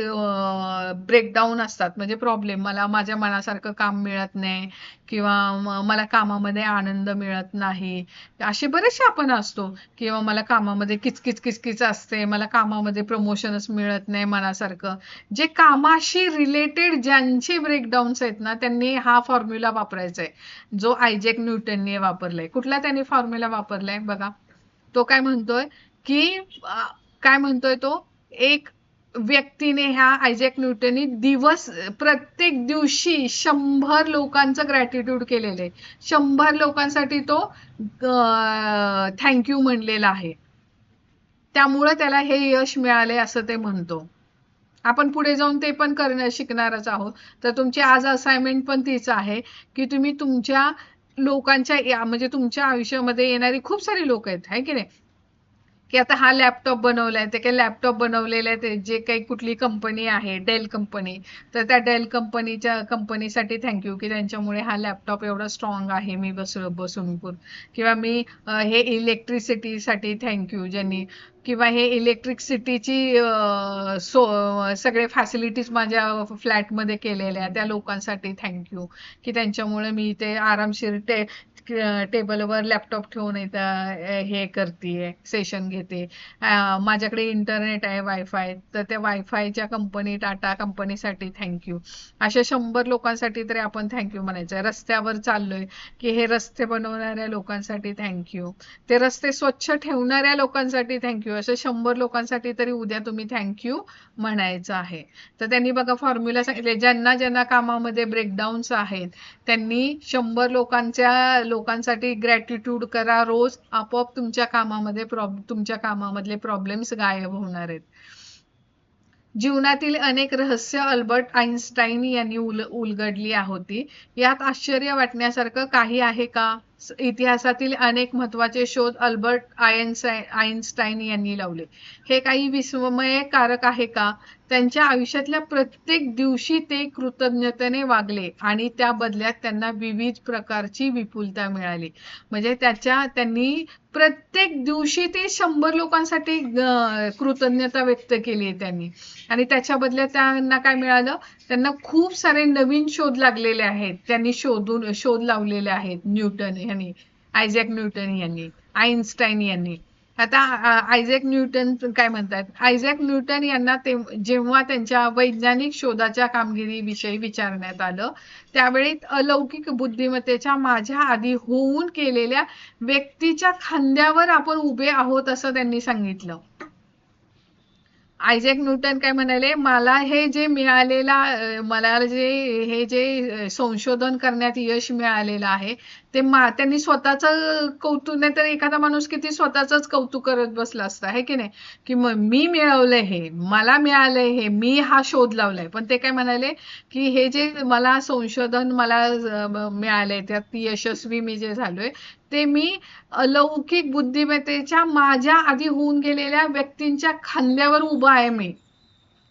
ब्रेकडाऊन असतात म्हणजे प्रॉब्लेम, मला माझ्या मनासारखं काम मिळत नाही किंवा मला कामामध्ये आनंद मिळत नाही, असे बरेचसे आपण असतो किंवा मला कामामध्ये किचकिच असते, मला कामामध्ये प्रमोशनच मिळत नाही मनासारखं. जे कामाशी रिलेटेड ज्यांचे ब्रेकडाऊन्स आहेत ना त्यांनी हा फॉर्म्युला वापरायचा आहे जो आयझॅक न्यूटनने वापरलाय. कुठला त्यांनी फॉर्म्युला वापरलाय बघा. तो काय म्हणतोय की काय म्हणतोय तो, एक व्यक्तीने ह्या आयझॅक न्यूटनने प्रत्येक दिवशी 100 लोकांचं ग्रॅटिट्यूड केलेलं आहे. 100 लोकांसाठी तो थँक्यू म्हणलेला आहे, त्यामुळे त्याला हे यश मिळाले असं ते म्हणतो. आपण पुढे जाऊन ते पण शिकणारच आहोत. तर तुमची आज असाइनमेंट पण तीच आहे की तुम्ही तुमच्या लोकांच्या म्हणजे तुमच्या आयुष्यामध्ये येणारी खूप सारी लोक आहेत है की नाही, की आता हा लॅपटॉप बनवलाय, ते काही लॅपटॉप बनवलेले आहे जे काही कुठली कंपनी आहे डेल कंपनी, तर त्या डेल कंपनीसाठी थँक्यू की त्यांच्यामुळे हा लॅपटॉप एवढा स्ट्रॉंग आहे मी बसून किंवा मी हे इलेक्ट्रिसिटीसाठी थँक्यू ज्यांनी, किंवा हे इलेक्ट्रिसिटीची सगळे फॅसिलिटीज माझ्या फ्लॅटमध्ये केलेल्या त्या लोकांसाठी थँक्यू की त्यांच्यामुळे मी इथे आरामशीर टेबलवर लॅपटॉप ठेवून हे करते, सेशन घेते. माझ्याकडे इंटरनेट आहे, वायफाय, तर त्या वायफायच्या कंपनी टाटा कंपनीसाठी थँक्यू. अशा 100 लोकांसाठी तरी आपण थँक्यू म्हणायचं. रस्त्यावर चाललोय की हे रस्ते बनवणाऱ्या लोकांसाठी थँक्यू, ते रस्ते स्वच्छ ठेवणाऱ्या लोकांसाठी थँक्यू, असे 100 लोकांसाठी तरी उद्या तुम्ही थँक्यू म्हणायचं आहे. तर त्यांनी बघा फॉर्म्युला सांगितले, ज्यांना कामामध्ये ब्रेकडाऊन्स आहेत त्यांनी 100 लोकांसाठी ग्रॅटिट्यूड करा रोज, आपोआप तुमच्या कामामधले प्रॉब्लेम्स गायब होणार आहेत. जीवनातील अनेक रहस्य अल्बर्ट आईन्स्टाईन यांनी उलगडली होती. यात आश्चर्य वाटण्यासारखं काही आहे का? इतिहासातील अनेक महत्वाचे शोध अल्बर्ट आईन्स्टाईन यांनी लावले. हे काही विस्मयकारक आहे का? त्यांच्या आयुष्यातल्या प्रत्येक दिवशी ते कृतज्ञतेने वागले आणि त्या बदल्यात त्यांना विविध प्रकारची विपुलता मिळाली. म्हणजे त्यांनी प्रत्येक दिवशी ते 100 लोकांसाठी कृतज्ञता व्यक्त केली आहे त्यांनी, आणि त्याच्या बदल्यात त्यांना काय मिळालं, त्यांना खूप सारे नवीन शोध लागलेले आहेत, त्यांनी शोध लावलेले आहेत. न्यूटन यांनी, आयझॅक न्यूटन यांनी, आईन्स्टाईन यांनी. आता आयझॅक न्यूटन काय म्हणतात, आयझॅक न्यूटन यांना जेव्हा त्यांच्या वैज्ञानिक शोधाच्या कामगिरीविषयी विचारण्यात आलं त्यावेळी अलौकिक बुद्धिमत्तेच्या माझ्या आधी होऊन केलेल्या व्यक्तीच्या खांद्यावर आपण उभे आहोत असं त्यांनी सांगितलं. आयझॅक न्यूटन काय म्हणाले, मला हे जे मिळालेला मला जे हे जे संशोधन करण्यात यश मिळालेलं आहे ते त्यांनी स्वतःच कौतुक, नाही तर एखादा माणूस किती स्वतःच कौतुक करत बसला असता है की नाही, की मी मिळवलंय, हे मला मिळालंय, हे मी हा शोध लावलाय. पण ते काय म्हणाले की हे जे मला संशोधन मला मिळालंय त्यात यशस्वी मी जे झालोय ते मी अलौकिक बुद्धिमत्तेच्या माझ्या आधी होऊन गेलेल्या व्यक्तींच्या खांद्यावर उभा आहे मी.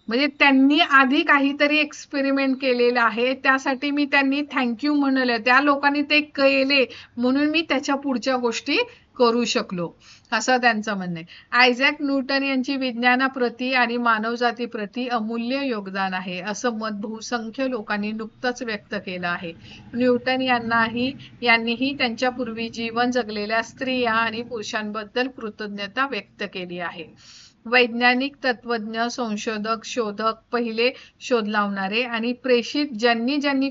म्हणजे त्यांनी आधी काहीतरी एक्सपेरिमेंट केलेलं आहे त्यासाठी मी त्यांनी थँक्यू म्हणलं, त्या लोकांनी ते केले म्हणून मी त्याच्या पुढच्या गोष्टी करू शकलो, असं त्यांचं म्हणणं आहे. आयझॅक न्यूटन यांची विज्ञानाप्रती आणि मानवजातीप्रती अमूल्य योगदान आहे असं मत बहुसंख्य लोकांनी नुकतंच व्यक्त केलं आहे. न्यूटन यांनीही त्यांच्या पूर्वी जीवन जगलेल्या स्त्रिया आणि पुरुषांबद्दल कृतज्ञता व्यक्त केली आहे. वैज्ञानिक, तत्वज्ञ, संशोधक, शोधक, पहिले शोध लावणारे आणि प्रेषित ज्यांनी ज्यांनी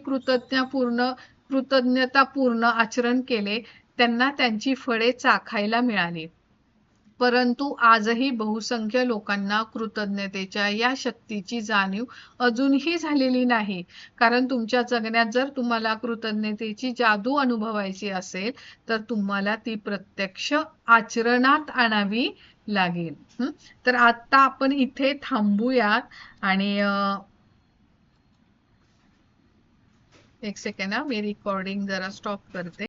कृतज्ञतापूर्ण आचरण केले त्यांना त्यांची फळे चाखायला मिळाली. परंतु आजही बहुसंख्य लोकांना कृतज्ञतेच्या या शक्तीची जाणीव अजूनही झालेली नाही. कारण तुमच्या जगण्यात जर तुम्हाला कृतज्ञतेची जादू अनुभवायची असेल तर तुम्हाला ती प्रत्यक्ष आचरणात आणावी लागेल. तर आता आपण इथे थांबूयात आणि एक सेकंड, मी रेकॉर्डिंग जरा स्टॉप करते.